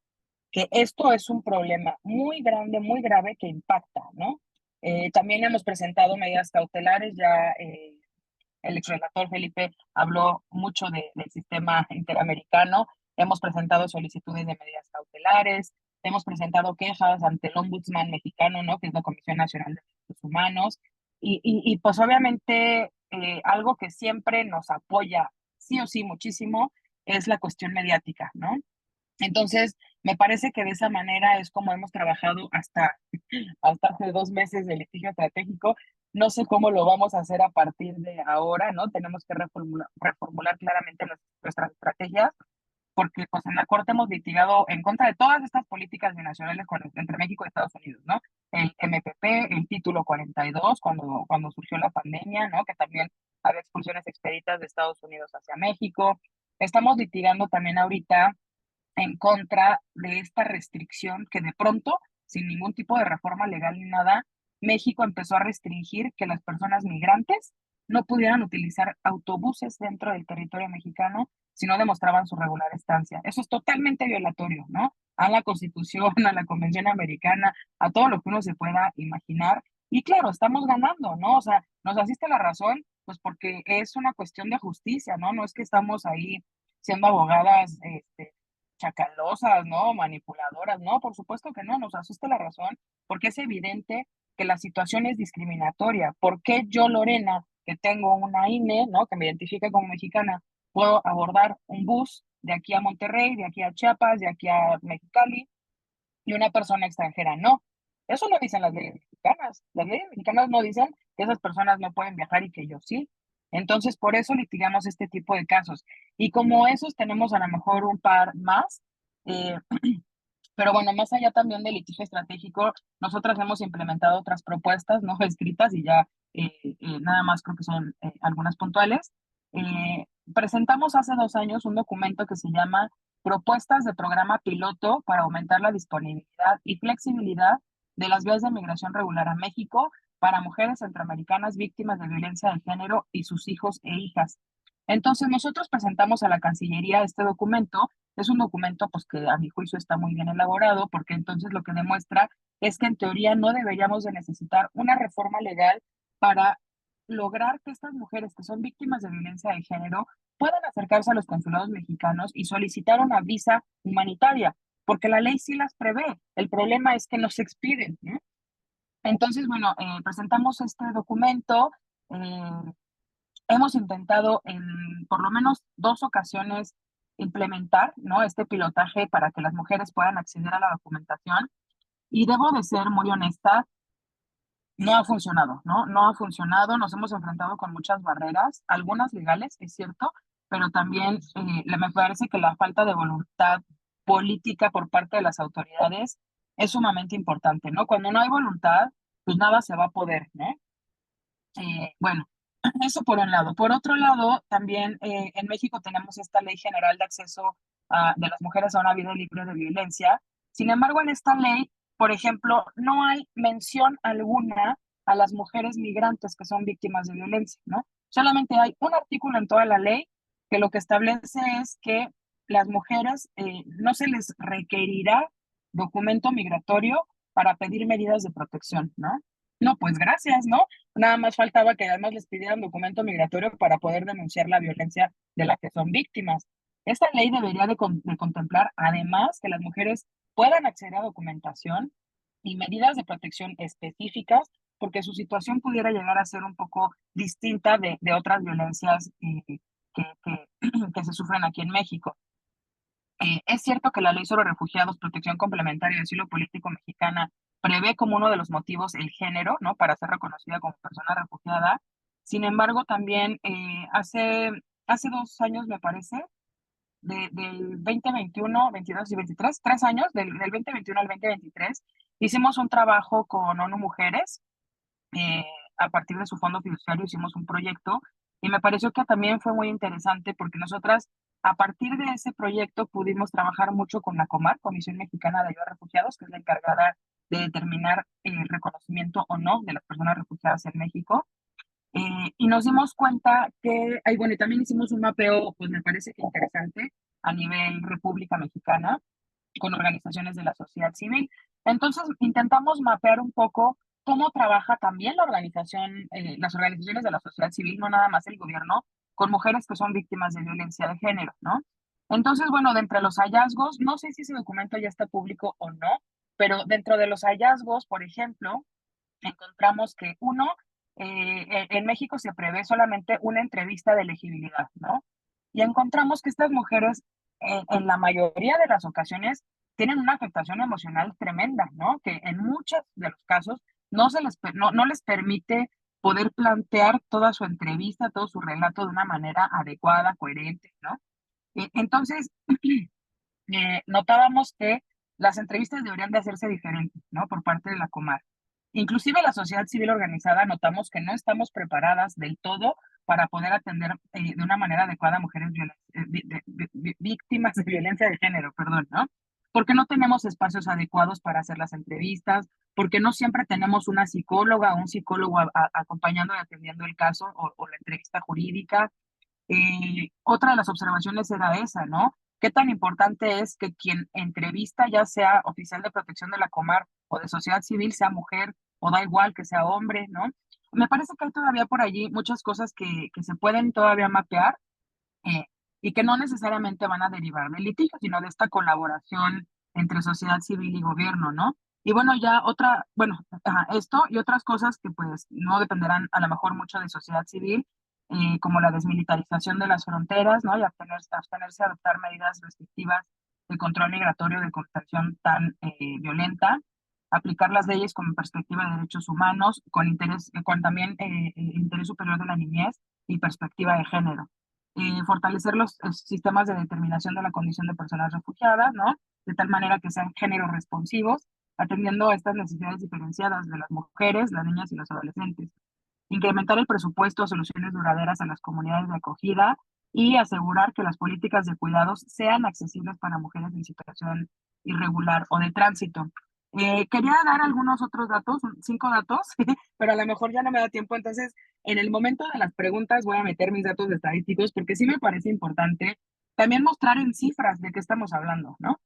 que esto es un problema muy grande, muy grave que impacta, ¿no? También hemos presentado medidas cautelares, ya el exrelator Felipe habló mucho del sistema interamericano, hemos presentado solicitudes de medidas cautelares, hemos presentado quejas ante el ombudsman mexicano, ¿no? Que es la Comisión Nacional de Derechos Humanos, y pues obviamente algo que siempre nos apoya sí o sí muchísimo es la cuestión mediática, ¿no? Entonces, me parece que de esa manera es como hemos trabajado hasta hace 2 meses de litigio estratégico. No sé cómo lo vamos a hacer a partir de ahora, ¿no? Tenemos que reformular claramente nuestras estrategias, porque pues en la Corte hemos litigado en contra de todas estas políticas binacionales entre México y Estados Unidos, ¿no? El MPP, el título 42, cuando surgió la pandemia, ¿no? Que también había expulsiones expeditas de Estados Unidos hacia México. Estamos litigando también ahorita en contra de esta restricción que de pronto, sin ningún tipo de reforma legal ni nada, México empezó a restringir que las personas migrantes no pudieran utilizar autobuses dentro del territorio mexicano si no demostraban su regular estancia. Eso es totalmente violatorio, ¿no? A la Constitución, a la Convención Americana, a todo lo que uno se pueda imaginar. Y claro, estamos ganando, ¿no? O sea, nos asiste la razón, pues porque es una cuestión de justicia, ¿no? No es que estamos ahí siendo abogadas, chacalosas, ¿no? Manipuladoras, no, por supuesto que no, nos asusta la razón, porque es evidente que la situación es discriminatoria. ¿Por qué yo, Lorena, que tengo una INE, ¿no? Que me identifica como mexicana, puedo abordar un bus de aquí a Monterrey, de aquí a Chiapas, de aquí a Mexicali, y una persona extranjera no? Eso no dicen las leyes mexicanas. Las leyes mexicanas no dicen que esas personas no pueden viajar y que yo sí. Entonces, por eso litigamos este tipo de casos. Y como esos tenemos a lo mejor un par más, eh, pero bueno, más allá también del litigio estratégico, nosotras hemos implementado otras propuestas no escritas y ya nada más creo que son algunas puntuales. Presentamos hace 2 años un documento que se llama Propuestas de Programa Piloto para aumentar la disponibilidad y flexibilidad de las vías de migración regular a México para mujeres centroamericanas víctimas de violencia de género y sus hijos e hijas. Entonces, nosotros presentamos a la Cancillería este documento. Es un documento pues que a mi juicio está muy bien elaborado, porque entonces lo que demuestra es que en teoría no deberíamos de necesitar una reforma legal para lograr que estas mujeres que son víctimas de violencia de género puedan acercarse a los consulados mexicanos y solicitar una visa humanitaria, porque la ley sí las prevé. El problema es que no se expiden, ¿no? Entonces, bueno, presentamos este documento. Hemos intentado en por lo menos 2 ocasiones implementar, ¿no? Este pilotaje para que las mujeres puedan acceder a la documentación, y debo de ser muy honesta, no ha funcionado, ¿no? No ha funcionado, nos hemos enfrentado con muchas barreras, algunas legales, es cierto, pero también me parece que la falta de voluntad política por parte de las autoridades es sumamente importante, ¿no? Cuando no hay voluntad, pues nada se va a poder, ¿no? Bueno, eso por un lado. Por otro lado, también en México tenemos esta Ley General de Acceso de las Mujeres a una Vida Libre de Violencia. Sin embargo, en esta ley, por ejemplo, no hay mención alguna a las mujeres migrantes que son víctimas de violencia, ¿no? Solamente hay un artículo en toda la ley que lo que establece es que las mujeres no se les requerirá documento migratorio para pedir medidas de protección, ¿no? No, pues gracias, ¿no? Nada más faltaba que además les pidieran documento migratorio para poder denunciar la violencia de la que son víctimas. Esta ley debería de contemplar además que las mujeres puedan acceder a documentación y medidas de protección específicas, porque su situación pudiera llegar a ser un poco distinta de otras violencias que se sufren aquí en México. Es cierto que la Ley sobre Refugiados, Protección Complementaria y Asilo Político Mexicana prevé como uno de los motivos el género, ¿no? Para ser reconocida como persona refugiada. Sin embargo, también hace 2 años, me parece, del 2021, 22 y 23, 3 años, del 2021 al 2023, hicimos un trabajo con ONU Mujeres. A partir de su fondo fiduciario hicimos un proyecto y me pareció que también fue muy interesante porque nosotras, a partir de ese proyecto, pudimos trabajar mucho con la COMAR, Comisión Mexicana de Ayuda a Refugiados, que es la encargada de determinar el reconocimiento o no de las personas refugiadas en México. Y nos dimos cuenta que, bueno, y también hicimos un mapeo, pues me parece que interesante, a nivel República Mexicana, con organizaciones de la sociedad civil. Entonces, intentamos mapear un poco cómo trabaja también la organización, las organizaciones de la sociedad civil, no nada más el gobierno, con mujeres que son víctimas de violencia de género, ¿no? Entonces, bueno, de entre los hallazgos, no sé si ese documento ya está público o no, pero dentro de los hallazgos, por ejemplo, encontramos que en México se prevé solamente una entrevista de elegibilidad, ¿no? Y encontramos que estas mujeres, en la mayoría de las ocasiones, tienen una afectación emocional tremenda, ¿no? Que en muchos de los casos no les permite poder plantear toda su entrevista, todo su relato de una manera adecuada, coherente, ¿no? Entonces, notábamos que las entrevistas deberían de hacerse diferentes, ¿no? Por parte de la Comar. Inclusive la sociedad civil organizada notamos que no estamos preparadas del todo para poder atender de una manera adecuada a mujeres víctimas de violencia de género, perdón, ¿no? Porque no tenemos espacios adecuados para hacer las entrevistas, porque no siempre tenemos una psicóloga o un psicólogo acompañando y atendiendo el caso o la entrevista jurídica. Otra de las observaciones era esa, ¿no? ¿Qué tan importante es que quien entrevista, ya sea oficial de protección de la Comar o de sociedad civil, sea mujer o da igual que sea hombre, ¿no? Me parece que hay todavía por allí muchas cosas que se pueden todavía mapear eh, y que no necesariamente van a derivar del litigio, sino de esta colaboración entre sociedad civil y gobierno, ¿no? Y bueno, esto y otras cosas que pues no dependerán a lo mejor mucho de sociedad civil, como la desmilitarización de las fronteras, ¿no? Y abstenerse a adoptar medidas restrictivas de control migratorio de contención tan violenta, aplicar las leyes con perspectiva de derechos humanos, con también interés superior de la niñez y perspectiva de género. Fortalecer los sistemas de determinación de la condición de personas refugiadas, ¿no? De tal manera que sean género responsivos, atendiendo a estas necesidades diferenciadas de las mujeres, las niñas y los adolescentes. Incrementar el presupuesto, soluciones duraderas a las comunidades de acogida y asegurar que las políticas de cuidados sean accesibles para mujeres en situación irregular o de tránsito. Quería dar algunos otros datos, 5 datos, pero a lo mejor ya no me da tiempo, entonces en el momento de las preguntas voy a meter mis datos estadísticos porque sí me parece importante también mostrar en cifras de qué estamos hablando, ¿no?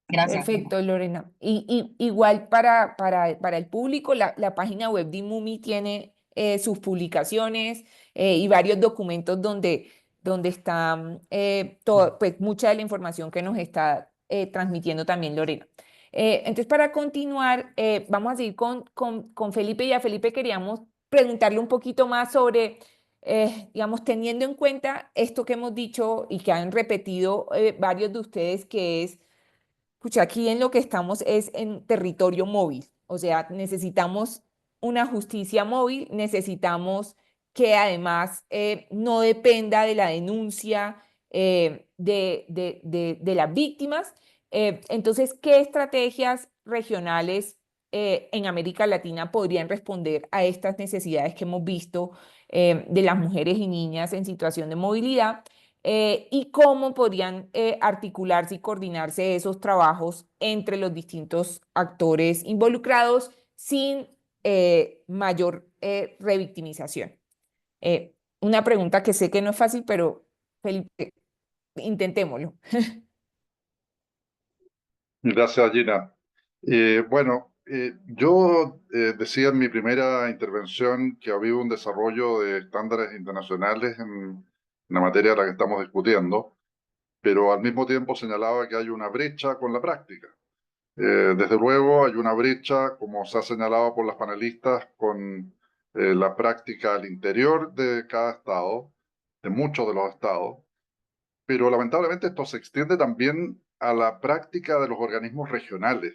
Gracias. Perfecto, Lorena. Igual para el público, la página web de IMUMI tiene sus publicaciones y varios documentos donde está pues, mucha de la información que nos está transmitiendo también Lorena. Entonces, para continuar, vamos a seguir con Felipe, y a Felipe queríamos preguntarle un poquito más sobre, digamos, teniendo en cuenta esto que hemos dicho y que han repetido varios de ustedes, que es, escucha, aquí en lo que estamos es en territorio móvil, o sea, necesitamos una justicia móvil, necesitamos que además no dependa de la denuncia de las víctimas. Entonces, ¿qué estrategias regionales en América Latina podrían responder a estas necesidades que hemos visto de las mujeres y niñas en situación de movilidad? Y cómo podrían articularse y coordinarse esos trabajos entre los distintos actores involucrados sin mayor revictimización. Una pregunta que sé que no es fácil, pero Felipe, intentémoslo. Gracias, Gina. Bueno, Yo decía en mi primera intervención que ha habido un desarrollo de estándares internacionales en la materia de la que estamos discutiendo, pero al mismo tiempo señalaba que hay una brecha con la práctica. Desde luego hay una brecha, como se ha señalado por las panelistas, con la práctica al interior de cada estado, de muchos de los estados, pero lamentablemente esto se extiende también a la práctica de los organismos regionales,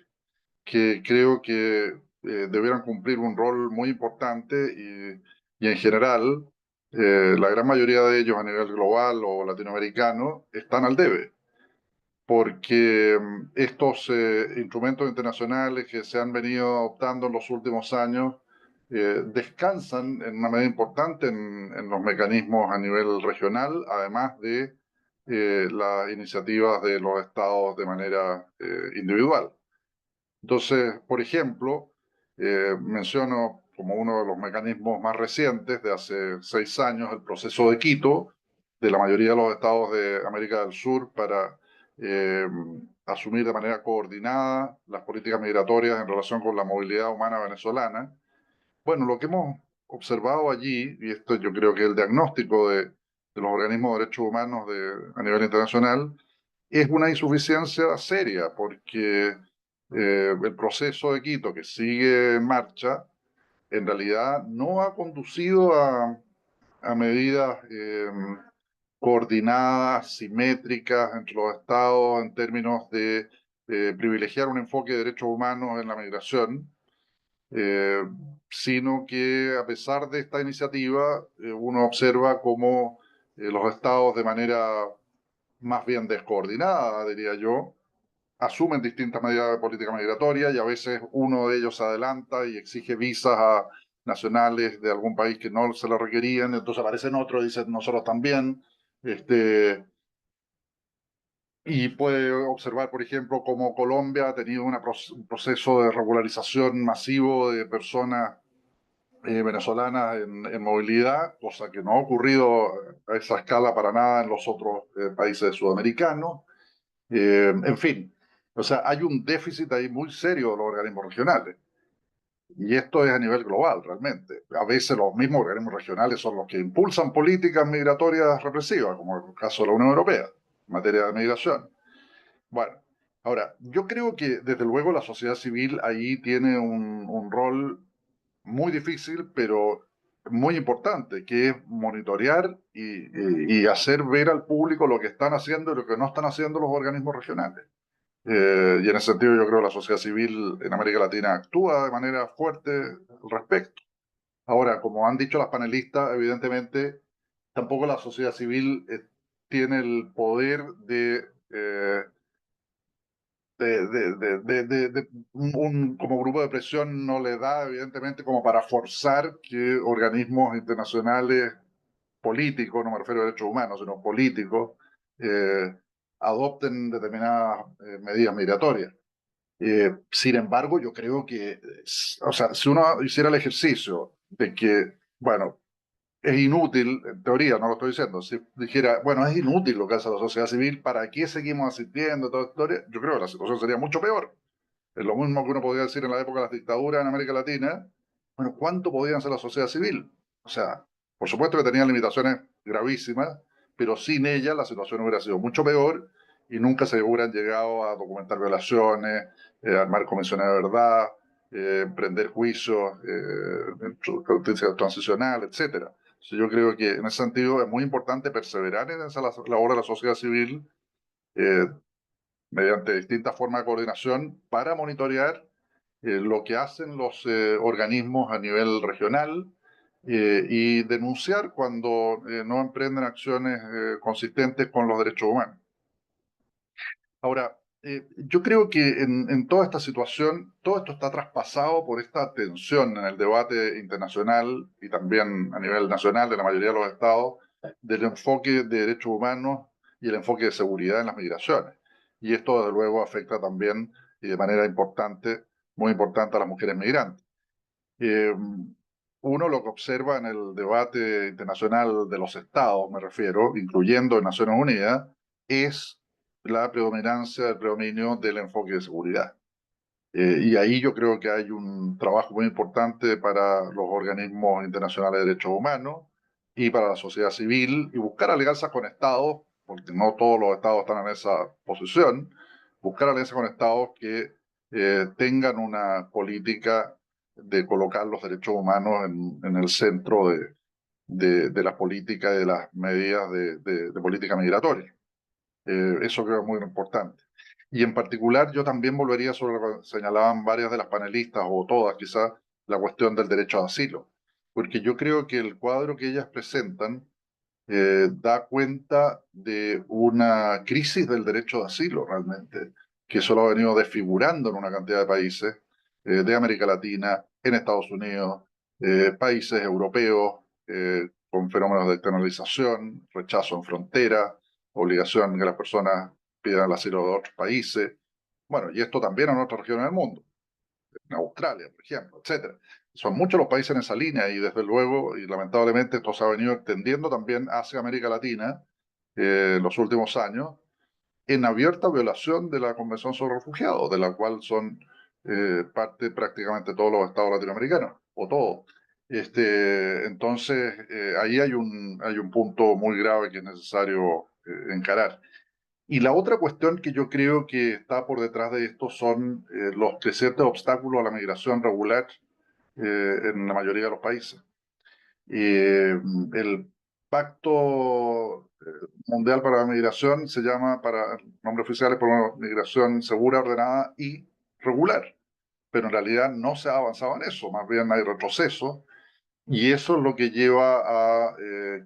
que creo que debieran cumplir un rol muy importante y en general la gran mayoría de ellos a nivel global o latinoamericano están al debe, porque estos instrumentos internacionales que se han venido adoptando en los últimos años descansan en una medida importante en los mecanismos a nivel regional, además de las iniciativas de los estados de manera individual. Entonces, por ejemplo, menciono como uno de los mecanismos más recientes de hace 6 años el proceso de Quito de la mayoría de los estados de América del Sur para asumir de manera coordinada las políticas migratorias en relación con la movilidad humana venezolana. Bueno, lo que hemos observado allí, y esto yo creo que es el diagnóstico de los organismos de derechos humanos a nivel internacional, es una insuficiencia seria, porque el proceso de Quito, que sigue en marcha, en realidad no ha conducido a medidas coordinadas, simétricas entre los estados en términos de privilegiar un enfoque de derechos humanos en la migración, sino que a pesar de esta iniciativa, uno observa cómo los estados de manera más bien descoordinada, diría yo, asumen distintas medidas de política migratoria y a veces uno de ellos se adelanta y exige visas a nacionales de algún país que no se la requerían, entonces aparecen otros y dicen nosotros también. Y puede observar, por ejemplo, cómo Colombia ha tenido un proceso de regularización masivo de personas venezolanas en movilidad, cosa que no ha ocurrido a esa escala para nada en los otros países sudamericanos. En fin, o sea, hay un déficit ahí muy serio de los organismos regionales. Y esto es a nivel global, realmente. A veces los mismos organismos regionales son los que impulsan políticas migratorias represivas, como en el caso de la Unión Europea, en materia de migración. Bueno, ahora, yo creo que desde luego la sociedad civil ahí tiene un rol muy difícil, pero muy importante, que es monitorear y hacer ver al público lo que están haciendo y lo que no están haciendo los organismos regionales. Y en ese sentido yo creo que la sociedad civil en América Latina actúa de manera fuerte al respecto. Ahora, como han dicho las panelistas, evidentemente tampoco la sociedad civil tiene el poder como grupo de presión no le da, evidentemente, como para forzar que organismos internacionales políticos, no me refiero a derechos humanos, sino políticos, adopten determinadas medidas migratorias. Sin embargo, yo creo que, o sea, si uno hiciera el ejercicio de que, bueno, es inútil, en teoría, no lo estoy diciendo, si dijera, bueno, es inútil lo que hace la sociedad civil, ¿para qué seguimos asistiendo a toda esta historia? Yo creo que la situación sería mucho peor. Es lo mismo que uno podría decir en la época de las dictaduras en América Latina. Bueno, ¿cuánto podía hacer la sociedad civil? O sea, por supuesto que tenían limitaciones gravísimas, pero sin ella la situación hubiera sido mucho peor y nunca se hubieran llegado a documentar violaciones, armar comisiones de verdad, emprender juicios, justicia transicional, etc. Yo creo que en ese sentido es muy importante perseverar en esa labor de la sociedad civil mediante distintas formas de coordinación para monitorear lo que hacen los organismos a nivel regional y denunciar cuando no emprenden acciones consistentes con los derechos humanos. Ahora, yo creo que en toda esta situación, todo esto está traspasado por esta tensión en el debate internacional y también a nivel nacional de la mayoría de los estados del enfoque de derechos humanos y el enfoque de seguridad en las migraciones. Y esto, desde luego, afecta también y de manera importante, muy importante, a las mujeres migrantes. Uno lo que observa en el debate internacional de los estados, me refiero, incluyendo en Naciones Unidas, es la predominancia, el predominio del enfoque de seguridad. Y ahí yo creo que hay un trabajo muy importante para los organismos internacionales de derechos humanos y para la sociedad civil, y buscar alianzas con estados, porque no todos los estados están en esa posición, buscar alianzas con estados que tengan una política de colocar los derechos humanos en el centro de las políticas y de las medidas de política migratoria. Eso creo que es muy importante. Y en particular yo también volvería sobre lo que señalaban varias de las panelistas, o todas quizás, la cuestión del derecho a asilo. Porque yo creo que el cuadro que ellas presentan da cuenta de una crisis del derecho de asilo realmente, que eso lo ha venido desfigurando en una cantidad de países de América Latina, en Estados Unidos, países europeos, con fenómenos de externalización, rechazo en frontera, obligación que las personas pidan el asilo de otros países. Bueno, y esto también en otras regiones del mundo, en Australia, por ejemplo, etcétera. Son muchos los países en esa línea, y desde luego, y lamentablemente, esto se ha venido extendiendo también hacia América Latina en los últimos años, en abierta violación de la Convención sobre Refugiados, de la cual son parte prácticamente todos los estados latinoamericanos, o todos. Entonces, ahí hay un punto muy grave que es necesario encarar. Y la otra cuestión que yo creo que está por detrás de esto son los crecientes obstáculos a la migración regular en la mayoría de los países. El Pacto Mundial para la Migración se llama, para el nombre oficial, es por una migración segura, ordenada y regular, pero en realidad no se ha avanzado en eso, más bien hay retroceso, y eso es lo que lleva a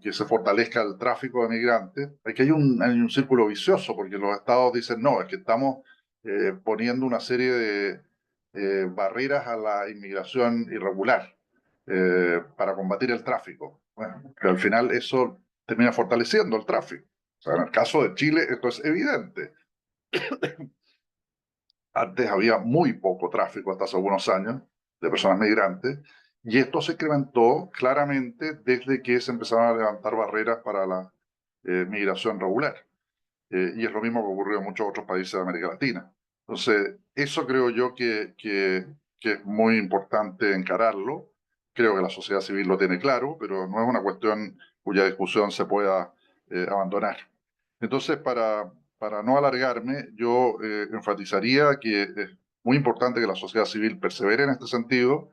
que se fortalezca el tráfico de migrantes. Aquí hay un círculo vicioso, porque los estados dicen, no, es que estamos poniendo una serie de barreras a la inmigración irregular para combatir el tráfico. Bueno, pero al final eso termina fortaleciendo el tráfico. O sea, en el caso de Chile esto es evidente. Antes había muy poco tráfico, hasta hace algunos años, de personas migrantes, y esto se incrementó claramente desde que se empezaron a levantar barreras para la migración regular. Y es lo mismo que ocurrió en muchos otros países de América Latina. Entonces, eso creo yo que es muy importante encararlo. Creo que la sociedad civil lo tiene claro, pero no es una cuestión cuya discusión se pueda abandonar. Entonces, para no alargarme, yo enfatizaría que es muy importante que la sociedad civil persevere en este sentido,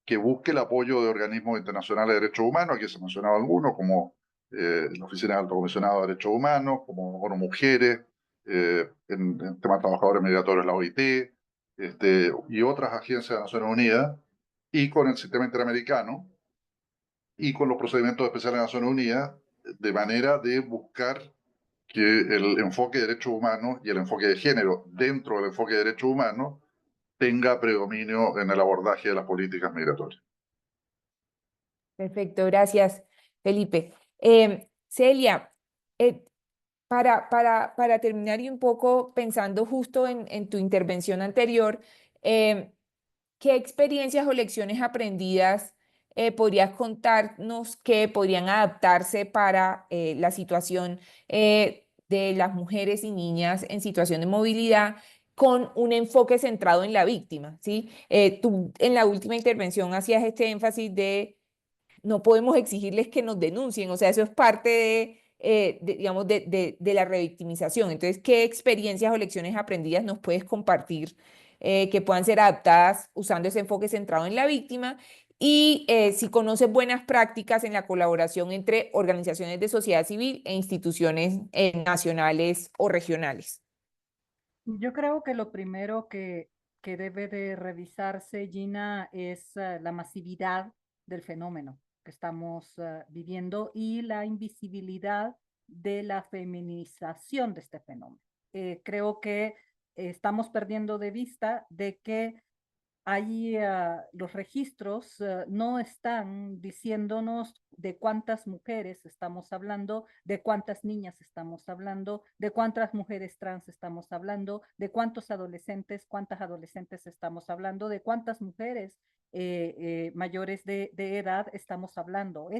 que busque el apoyo de organismos internacionales de derechos humanos. Aquí se mencionaba algunos, como la Oficina del Alto Comisionado de Derechos Humanos, como ONU Mujeres, en temas de trabajadores migratorios, la OIT, y otras agencias de Naciones Unidas, y con el sistema interamericano, y con los procedimientos especiales de Naciones Unidas, de manera de buscar que el enfoque de derechos humanos y el enfoque de género dentro del enfoque de derechos humanos tenga predominio en el abordaje de las políticas migratorias. Perfecto, gracias, Felipe. Celia, para terminar y un poco pensando justo en tu intervención anterior, ¿qué experiencias o lecciones aprendidas podrías contarnos que podrían adaptarse para la situación de las mujeres y niñas en situación de movilidad, con un enfoque centrado en la víctima? ¿Sí? Tú en la última intervención hacías este énfasis de no podemos exigirles que nos denuncien, o sea, eso es parte digamos, de la revictimización. Entonces, ¿qué experiencias o lecciones aprendidas nos puedes compartir que puedan ser adaptadas usando ese enfoque centrado en la víctima? Y si conoces buenas prácticas en la colaboración entre organizaciones de sociedad civil e instituciones nacionales o regionales. Yo creo que lo primero que debe de revisarse, Gina, es la masividad del fenómeno que estamos viviendo y la invisibilidad de la feminización de este fenómeno. Creo que estamos perdiendo de vista de que ahí los registros no están diciéndonos de cuántas mujeres estamos hablando, de cuántas niñas estamos hablando, de cuántas mujeres trans estamos hablando, de cuántos adolescentes, cuántas adolescentes estamos hablando, de cuántas mujeres mayores de edad estamos hablando.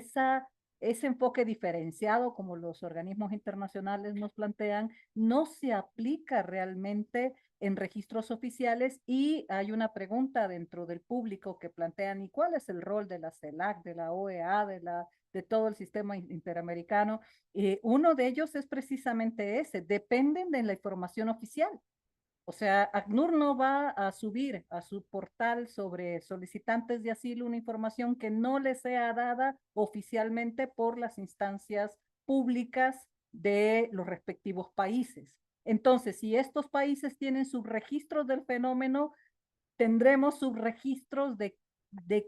Ese enfoque diferenciado, como los organismos internacionales nos plantean, no se aplica realmente en registros oficiales, y hay una pregunta dentro del público que plantean, ¿y cuál es el rol de la CELAC, de la OEA, de todo el sistema interamericano? Uno de ellos es precisamente ese, dependen de la información oficial. O sea, ACNUR no va a subir a su portal sobre solicitantes de asilo una información que no le sea dada oficialmente por las instancias públicas de los respectivos países. Entonces, si estos países tienen subregistros del fenómeno, tendremos subregistros de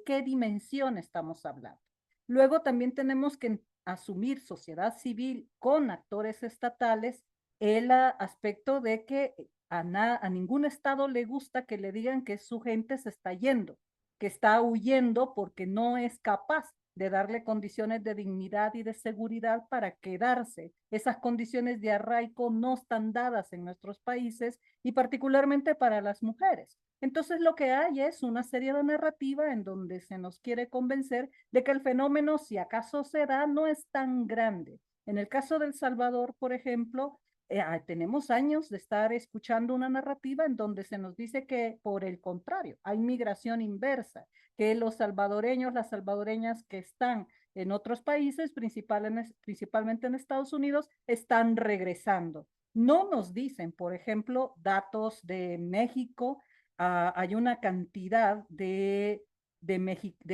qué dimensión estamos hablando. Luego también tenemos que asumir sociedad civil con actores estatales el aspecto de que a ningún estado le gusta que le digan que su gente se está yendo, que está huyendo porque no es capaz de darle condiciones de dignidad y de seguridad para quedarse. Esas condiciones de arraigo no están dadas en nuestros países y particularmente para las mujeres. Entonces lo que hay es una serie de narrativa en donde se nos quiere convencer de que el fenómeno, si acaso se da, no es tan grande. En el caso de El Salvador, por ejemplo, tenemos años de estar escuchando una narrativa en donde se nos dice que, por el contrario, hay migración inversa, que los salvadoreños, las salvadoreñas que están en otros países, principalmente en Estados Unidos, están regresando. No nos dicen, por ejemplo, datos de México. Hay una cantidad de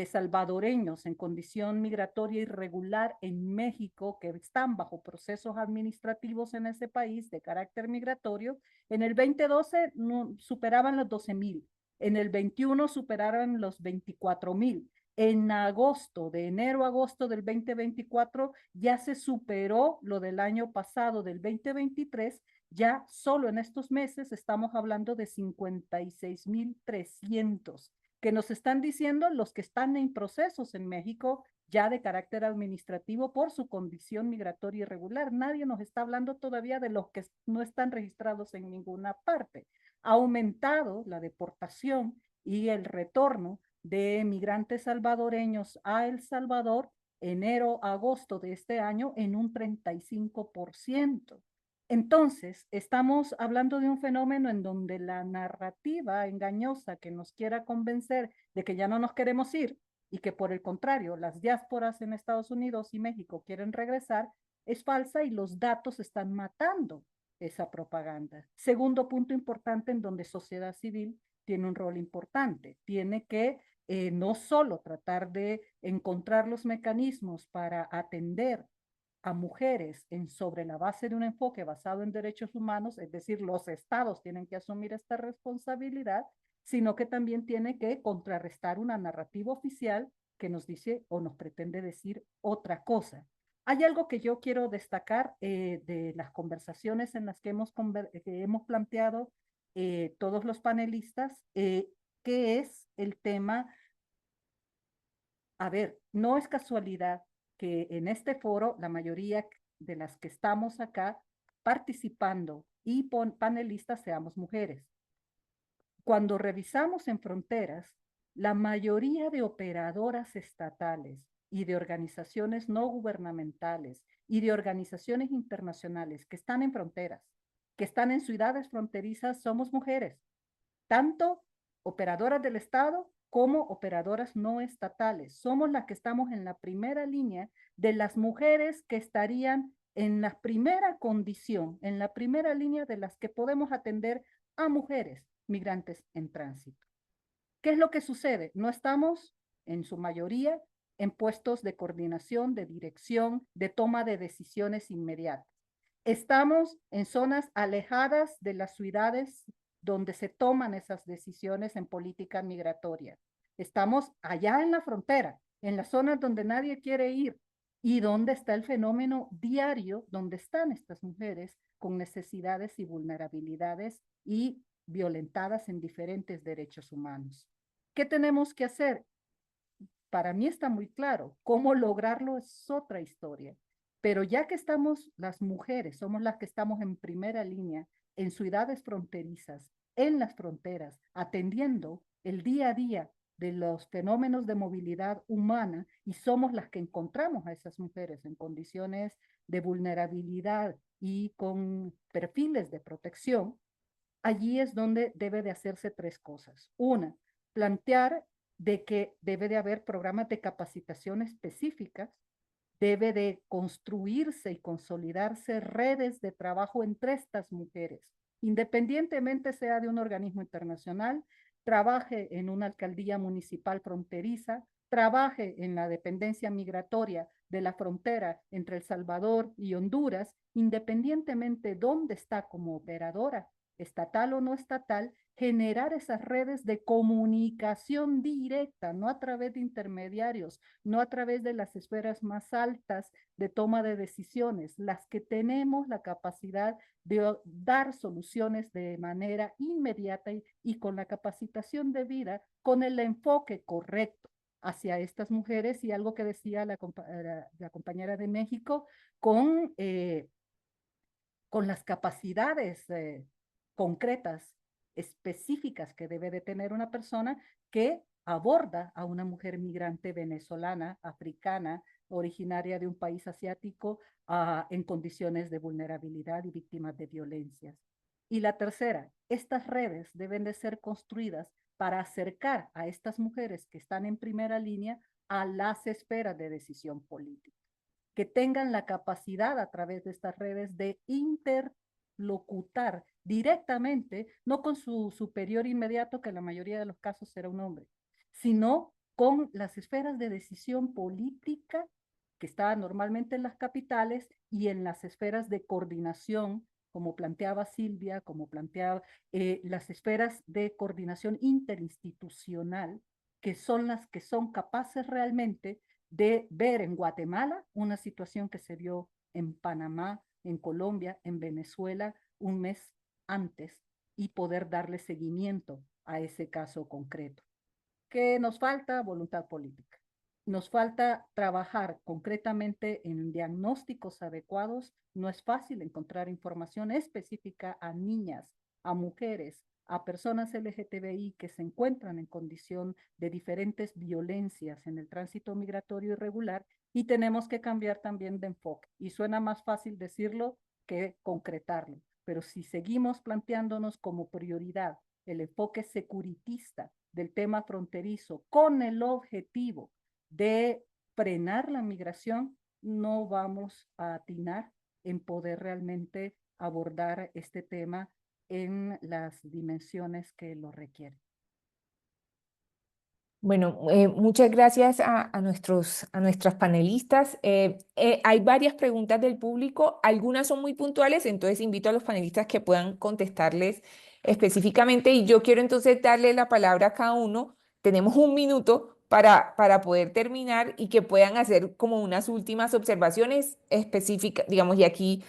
salvadoreños en condición migratoria irregular en México que están bajo procesos administrativos en ese país de carácter migratorio. En el 2012 superaban los 12,000, en el 21 superaron los 24,000. En agosto, de enero a agosto del 2024, ya se superó lo del año pasado, del 2023. Ya solo en estos meses estamos hablando de 56,300 que nos están diciendo los que están en procesos en México ya de carácter administrativo por su condición migratoria irregular. Nadie nos está hablando todavía de los que no están registrados en ninguna parte. Ha aumentado la deportación y el retorno de migrantes salvadoreños a El Salvador enero a agosto de este año en un 35%. Entonces, estamos hablando de un fenómeno en donde la narrativa engañosa que nos quiera convencer de que ya no nos queremos ir y que por el contrario las diásporas en Estados Unidos y México quieren regresar es falsa y los datos están matando esa propaganda. Segundo punto importante en donde sociedad civil tiene un rol importante. Tiene que no solo tratar de encontrar los mecanismos para atender a mujeres sobre la base de un enfoque basado en derechos humanos, es decir, los estados tienen que asumir esta responsabilidad, sino que también tiene que contrarrestar una narrativa oficial que nos dice o nos pretende decir otra cosa. Hay algo que yo quiero destacar de las conversaciones en las que hemos planteado todos los panelistas, que es el tema. A ver, no es casualidad que en este foro la mayoría de las que estamos acá participando y panelistas seamos mujeres. Cuando revisamos en fronteras, la mayoría de operadoras estatales y de organizaciones no gubernamentales y de organizaciones internacionales que están en fronteras, que están en ciudades fronterizas, somos mujeres, tanto operadoras del Estado como operadoras no estatales. Somos las que estamos en la primera línea de las mujeres que estarían en la primera condición, en la primera línea de las que podemos atender a mujeres migrantes en tránsito. ¿Qué es lo que sucede? No estamos, en su mayoría, en puestos de coordinación, de dirección, de toma de decisiones inmediatas. Estamos en zonas alejadas de las ciudades donde se toman esas decisiones en política migratoria. Estamos allá en la frontera, en las zonas donde nadie quiere ir y donde está el fenómeno diario, donde están estas mujeres con necesidades y vulnerabilidades y violentadas en diferentes derechos humanos. ¿Qué tenemos que hacer? Para mí está muy claro. ¿Cómo lograrlo? Es otra historia. Pero ya que estamos, las mujeres, somos las que estamos en primera línea, en ciudades fronterizas, en las fronteras, atendiendo el día a día de los fenómenos de movilidad humana, y somos las que encontramos a esas mujeres en condiciones de vulnerabilidad y con perfiles de protección, allí es donde debe de hacerse tres cosas. Una, plantear de que debe de haber programas de capacitación específicas, debe de construirse y consolidarse redes de trabajo entre estas mujeres, independientemente sea de un organismo internacional, trabaje en una alcaldía municipal fronteriza, trabaje en la dependencia migratoria de la frontera entre El Salvador y Honduras, independientemente dónde está como operadora, estatal o no estatal, generar esas redes de comunicación directa, no a través de intermediarios, no a través de las esferas más altas de toma de decisiones, las que tenemos la capacidad de dar soluciones de manera inmediata y con la capacitación debida, con el enfoque correcto hacia estas mujeres y algo que decía la compañera de México, con las capacidades concretas, específicas que debe de tener una persona que aborda a una mujer migrante venezolana, africana, originaria de un país asiático, en condiciones de vulnerabilidad y víctimas de violencias. Y la tercera, estas redes deben de ser construidas para acercar a estas mujeres que están en primera línea a las esferas de decisión política, que tengan la capacidad a través de estas redes de interlocutar directamente, no con su superior inmediato, que en la mayoría de los casos será un hombre, sino con las esferas de decisión política que estaban normalmente en las capitales y en las esferas de coordinación, como planteaba Silvia, como planteaba las esferas de coordinación interinstitucional, que son las que son capaces realmente de ver en Guatemala una situación que se vio en Panamá, en Colombia, en Venezuela un mes antes y poder darle seguimiento a ese caso concreto. ¿Qué nos falta? Voluntad política. Nos falta trabajar concretamente en diagnósticos adecuados. No es fácil encontrar información específica a niñas, a mujeres, a personas LGTBI que se encuentran en condición de diferentes violencias en el tránsito migratorio irregular, y tenemos que cambiar también de enfoque. Y suena más fácil decirlo que concretarlo, pero si seguimos planteándonos como prioridad el enfoque securitista del tema fronterizo con el objetivo de frenar la migración, no vamos a atinar en poder realmente abordar este tema en las dimensiones que lo requieren. Bueno, muchas gracias a nuestras panelistas. Hay varias preguntas del público, algunas son muy puntuales, entonces invito a los panelistas que puedan contestarles específicamente y yo quiero entonces darle la palabra a cada uno. Tenemos un minuto para poder terminar y que puedan hacer como unas últimas observaciones específicas, digamos, y aquí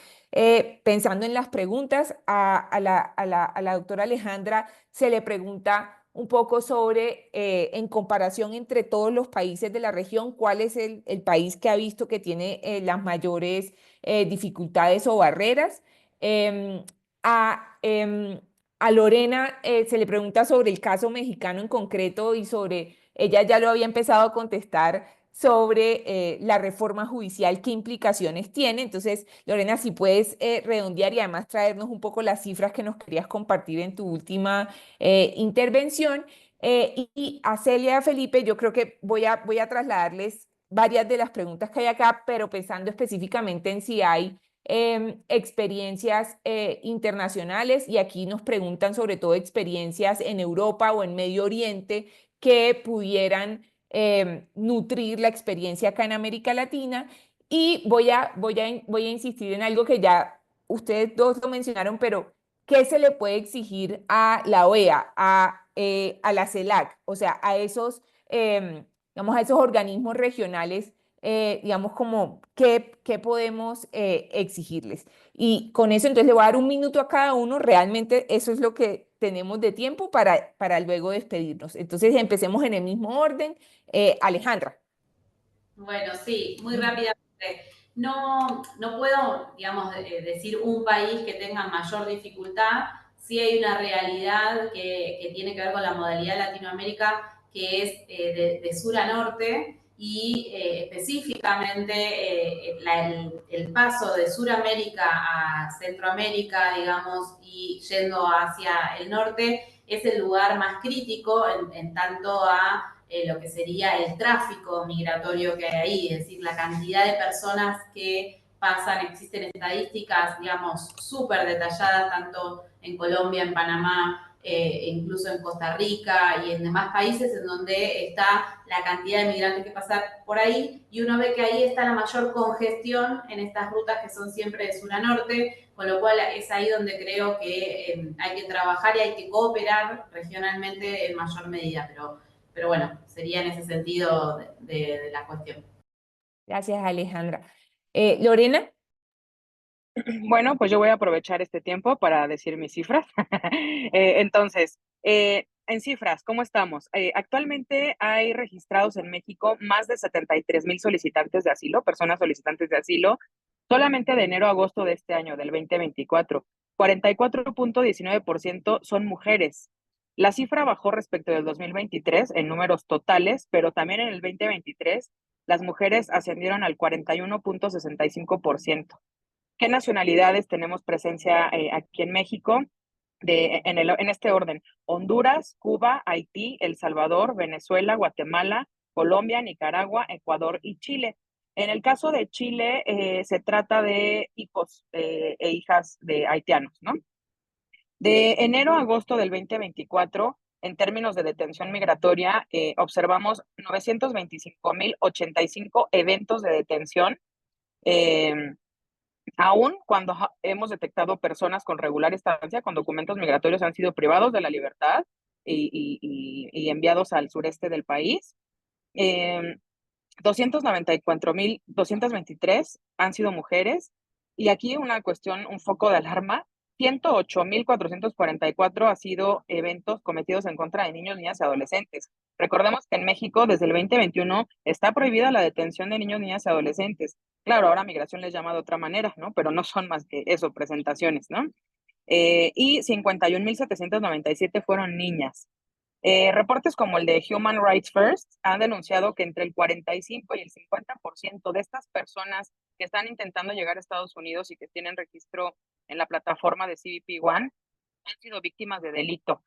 pensando en las preguntas, a la doctora Alejandra se le pregunta un poco sobre, en comparación entre todos los países de la región, cuál es el país que ha visto que tiene las mayores dificultades o barreras. Em, a, em, a Lorena se le pregunta sobre el caso mexicano en concreto y sobre, ella ya lo había empezado a contestar, sobre la reforma judicial, qué implicaciones tiene. Entonces, Lorena, si puedes redondear y además traernos un poco las cifras que nos querías compartir en tu última intervención. Y a Celia Felipe, yo creo que voy a trasladarles varias de las preguntas que hay acá, pero pensando específicamente en si hay experiencias internacionales, y aquí nos preguntan sobre todo experiencias en Europa o en Medio Oriente que pudieran nutrir la experiencia acá en América Latina. Y voy a insistir en algo que ya ustedes dos lo mencionaron, pero ¿qué se le puede exigir a la OEA, a la CELAC, o sea, digamos, a esos organismos regionales, digamos, como qué podemos exigirles? Y con eso, entonces, le voy a dar un minuto a cada uno. Realmente eso es lo que tenemos de tiempo para luego despedirnos. Entonces, empecemos en el mismo orden. Alejandra. Bueno, sí, muy rápidamente. No puedo, digamos, decir un país que tenga mayor dificultad. Sí hay una realidad que tiene que ver con la modalidad Latinoamérica, que es de sur a norte, y específicamente el paso de Sudamérica a Centroamérica, digamos, y yendo hacia el norte, es el lugar más crítico en tanto a lo que sería el tráfico migratorio que hay ahí, es decir, la cantidad de personas que pasan, existen estadísticas, digamos, súper detalladas, tanto en Colombia, en Panamá, incluso en Costa Rica y en demás países en donde está la cantidad de migrantes que pasan por ahí, y uno ve que ahí está la mayor congestión en estas rutas que son siempre de sur a norte, con lo cual es ahí donde creo que hay que trabajar y hay que cooperar regionalmente en mayor medida, pero bueno, sería en ese sentido de la cuestión. Gracias, Alejandra. Lorena. Bueno, pues yo voy a aprovechar este tiempo para decir mis cifras. Entonces, en cifras, ¿cómo estamos? Actualmente hay registrados en México más de 73,000 solicitantes de asilo, personas solicitantes de asilo, solamente de enero a agosto de este año, del 2024. 44.19% son mujeres. La cifra bajó respecto del 2023 en números totales, pero también en el 2023 las mujeres ascendieron al 41.65%. ¿Qué nacionalidades tenemos presencia aquí en México? En este orden: Honduras, Cuba, Haití, El Salvador, Venezuela, Guatemala, Colombia, Nicaragua, Ecuador y Chile. En el caso de Chile, se trata de hijos e hijas de haitianos, ¿no? De enero a agosto del 2024, en términos de detención migratoria, observamos 925,085 eventos de detención. Aún cuando hemos detectado personas con regular estancia, con documentos migratorios, han sido privados de la libertad y enviados al sureste del país. 294,223 han sido mujeres. Y aquí una cuestión, un foco de alarma: 108,444 ha sido eventos cometidos en contra de niños, niñas y adolescentes. Recordemos que en México, desde el 2021, está prohibida la detención de niños, niñas y adolescentes. Claro, ahora migración les llama de otra manera, ¿no? Pero no son más que eso, presentaciones, ¿no? Y 51,797 fueron niñas. Reportes como el de Human Rights First han denunciado que entre el 45 y el 50% de estas personas que están intentando llegar a Estados Unidos y que tienen registro en la plataforma de CBP One han sido víctimas de delito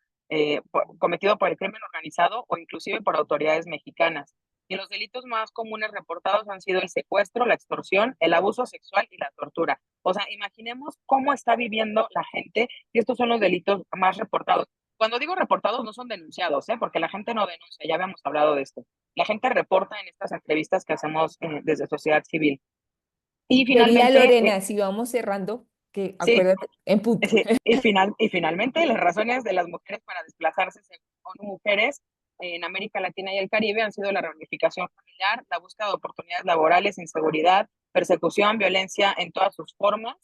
cometido por el crimen organizado o inclusive por autoridades mexicanas. Y los delitos más comunes reportados han sido el secuestro, la extorsión, el abuso sexual y la tortura. O sea, imaginemos cómo está viviendo la gente, y estos son los delitos más reportados. Cuando digo reportados, no son denunciados, porque la gente no denuncia, ya habíamos hablado de esto. La gente reporta en estas entrevistas que hacemos desde sociedad civil. Y Quería, finalmente, Lorena, si vamos cerrando, que sí, acuérdate, en punto. sí, y finalmente, las razones de las mujeres para desplazarse según mujeres en América Latina y el Caribe han sido la reunificación familiar, la búsqueda de oportunidades laborales, inseguridad, persecución, violencia en todas sus formas,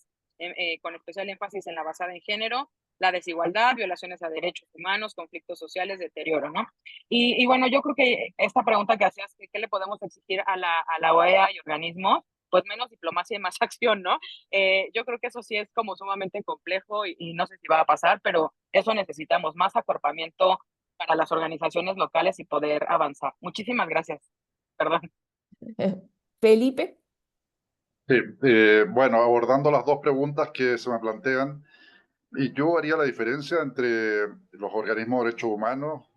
con especial énfasis en la basada en género, la desigualdad, violaciones a derechos humanos, conflictos sociales, deterioro, ¿no? Y bueno, yo creo que esta pregunta que hacías, ¿qué le podemos exigir a la OEA y organismos? Pues menos diplomacia y más acción, ¿no? Yo creo que eso sí es como sumamente complejo y no sé si va a pasar, pero eso necesitamos, más acorpamiento para las organizaciones locales y poder avanzar. Muchísimas gracias. Perdón. Felipe. Sí, bueno, abordando las dos preguntas que se me plantean, y yo haría la diferencia entre los organismos de derechos humanos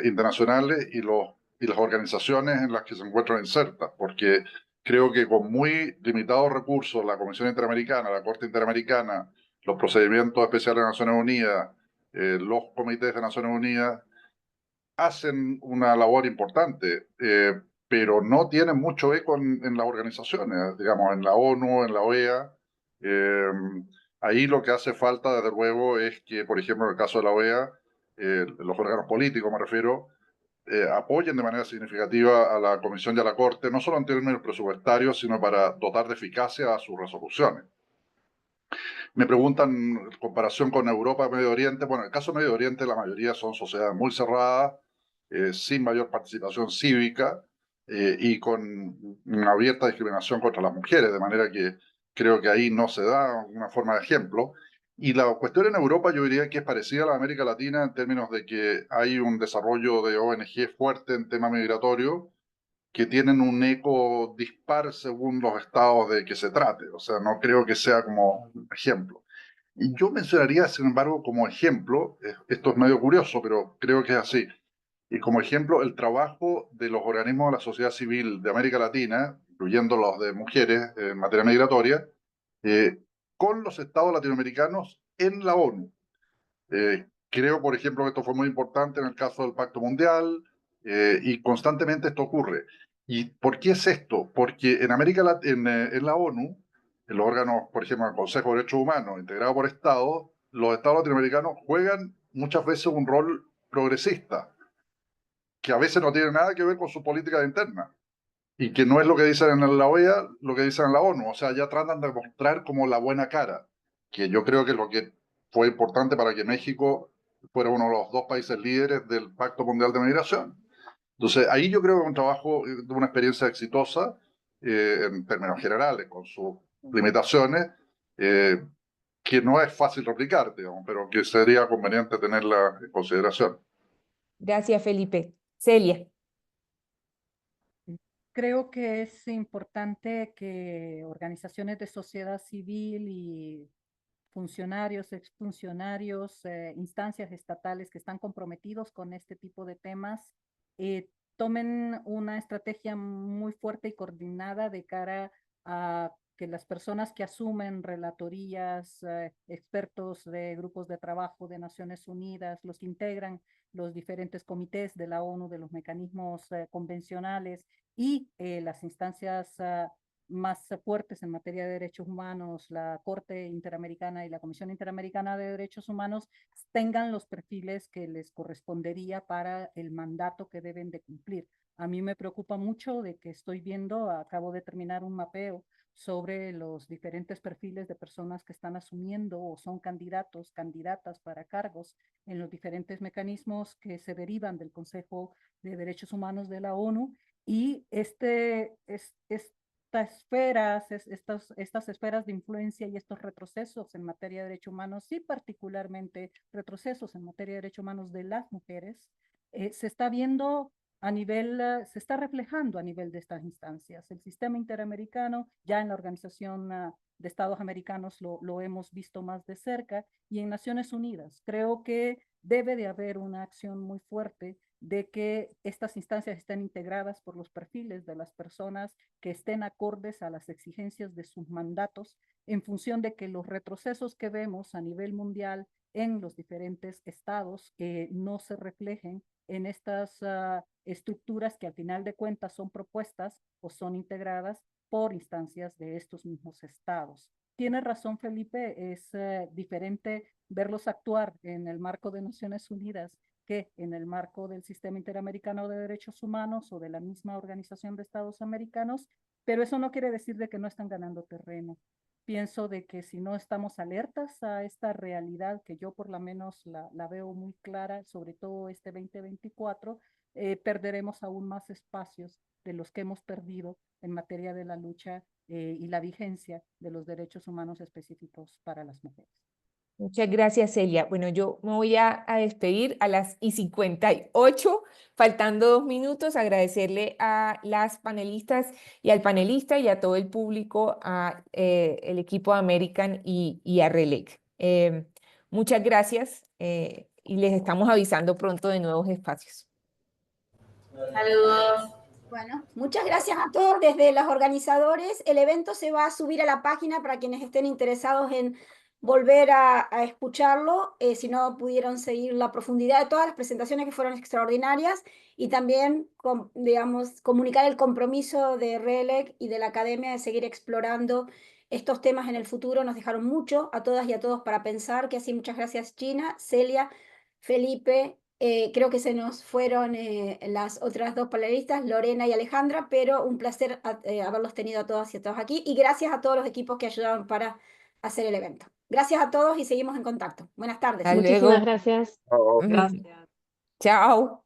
internacionales y las organizaciones en las que se encuentran insertas, porque creo que con muy limitados recursos, la Comisión Interamericana, la Corte Interamericana, los procedimientos especiales de Naciones Unidas, los comités de Naciones Unidas, hacen una labor importante, pero no tienen mucho eco en las organizaciones, digamos, en la ONU, en la OEA. Ahí lo que hace falta, desde luego, es que, por ejemplo, en el caso de la OEA, los órganos políticos, me refiero, apoyen de manera significativa a la Comisión y a la Corte, no solo en términos presupuestarios, sino para dotar de eficacia a sus resoluciones. Me preguntan en comparación con Europa, Medio Oriente. Bueno, en el caso de Medio Oriente, la mayoría son sociedades muy cerradas, sin mayor participación cívica y con una abierta discriminación contra las mujeres, de manera que creo que ahí no se da una forma de ejemplo. Y la cuestión en Europa yo diría que es parecida a la América Latina en términos de que hay un desarrollo de ONG fuerte en tema migratorio, que tienen un eco dispar según los estados de que se trate. O sea, no creo que sea como un ejemplo. Y yo mencionaría, sin embargo, como ejemplo, esto es medio curioso, pero creo que es así, y como ejemplo, el trabajo de los organismos de la sociedad civil de América Latina, incluyendo los de mujeres en materia migratoria, con los estados latinoamericanos en la ONU. Creo, por ejemplo, que esto fue muy importante en el caso del Pacto Mundial, y constantemente esto ocurre. ¿Y por qué es esto? Porque en América en la ONU, en los órganos, por ejemplo, el Consejo de Derechos Humanos, integrado por estados, los estados latinoamericanos juegan muchas veces un rol progresista, que a veces no tiene nada que ver con su política interna, y que no es lo que dicen en la OEA, lo que dicen en la ONU. O sea, ya tratan de mostrar como la buena cara, que yo creo que es lo que fue importante para que México fuera uno de los 2 países líderes del Pacto Mundial de Migración. Entonces, ahí yo creo que es un trabajo de una experiencia exitosa, en términos generales, con sus limitaciones, que no es fácil replicar, digamos, pero que sería conveniente tenerla en consideración. Gracias, Felipe. Celia. Creo que es importante que organizaciones de sociedad civil y funcionarios, exfuncionarios, instancias estatales que están comprometidos con este tipo de temas, tomen una estrategia muy fuerte y coordinada de cara a que las personas que asumen relatorías, expertos de grupos de trabajo de Naciones Unidas, los que integran los diferentes comités de la ONU, de los mecanismos convencionales y las instancias más fuertes en materia de derechos humanos, la Corte Interamericana y la Comisión Interamericana de Derechos Humanos, tengan los perfiles que les correspondería para el mandato que deben de cumplir. A mí me preocupa mucho de que estoy viendo, acabo de terminar un mapeo sobre los diferentes perfiles de personas que están asumiendo o son candidatos, candidatas para cargos en los diferentes mecanismos que se derivan del Consejo de Derechos Humanos de la ONU, y estas esferas de influencia y estos retrocesos en materia de derechos humanos, y particularmente retrocesos en materia de derechos humanos de las mujeres, se está viendo a nivel, se está reflejando a nivel de estas instancias. El sistema interamericano, ya en la Organización de Estados Americanos lo hemos visto más de cerca, y en Naciones Unidas. Creo que debe de haber una acción muy fuerte de que estas instancias estén integradas por los perfiles de las personas que estén acordes a las exigencias de sus mandatos, en función de que los retrocesos que vemos a nivel mundial en los diferentes estados no se reflejen en estas estructuras que al final de cuentas son propuestas o son integradas por instancias de estos mismos estados. Tiene razón, Felipe, es diferente verlos actuar en el marco de Naciones Unidas que en el marco del Sistema Interamericano de Derechos Humanos o de la misma Organización de Estados Americanos, pero eso no quiere decir de que no están ganando terreno. Pienso de que si no estamos alertas a esta realidad, que yo por lo menos la veo muy clara, sobre todo este 2024, perderemos aún más espacios de los que hemos perdido en materia de la lucha y la vigencia de los derechos humanos específicos para las mujeres. Muchas gracias, Celia. Bueno, yo me voy a despedir a las 58, faltando 2 minutos, agradecerle a las panelistas y al panelista y a todo el público, a el equipo de American y a RELEC. Muchas gracias y les estamos avisando pronto de nuevos espacios. Saludos. Bueno, muchas gracias a todos desde los organizadores. El evento se va a subir a la página para quienes estén interesados en volver a escucharlo, si no pudieron seguir la profundidad de todas las presentaciones que fueron extraordinarias, y también, digamos, comunicar el compromiso de RELEC y de la Academia de seguir explorando estos temas en el futuro. Nos dejaron mucho a todas y a todos para pensar, que así muchas gracias Gina, Celia, Felipe. Creo que se nos fueron las otras 2 panelistas, Lorena y Alejandra, pero un placer haberlos tenido a todas y a todos aquí, y gracias a todos los equipos que ayudaron para hacer el evento. Gracias a todos y seguimos en contacto. Buenas tardes. Hasta Muchísimas luego. gracias. Chao. Gracias. Chao.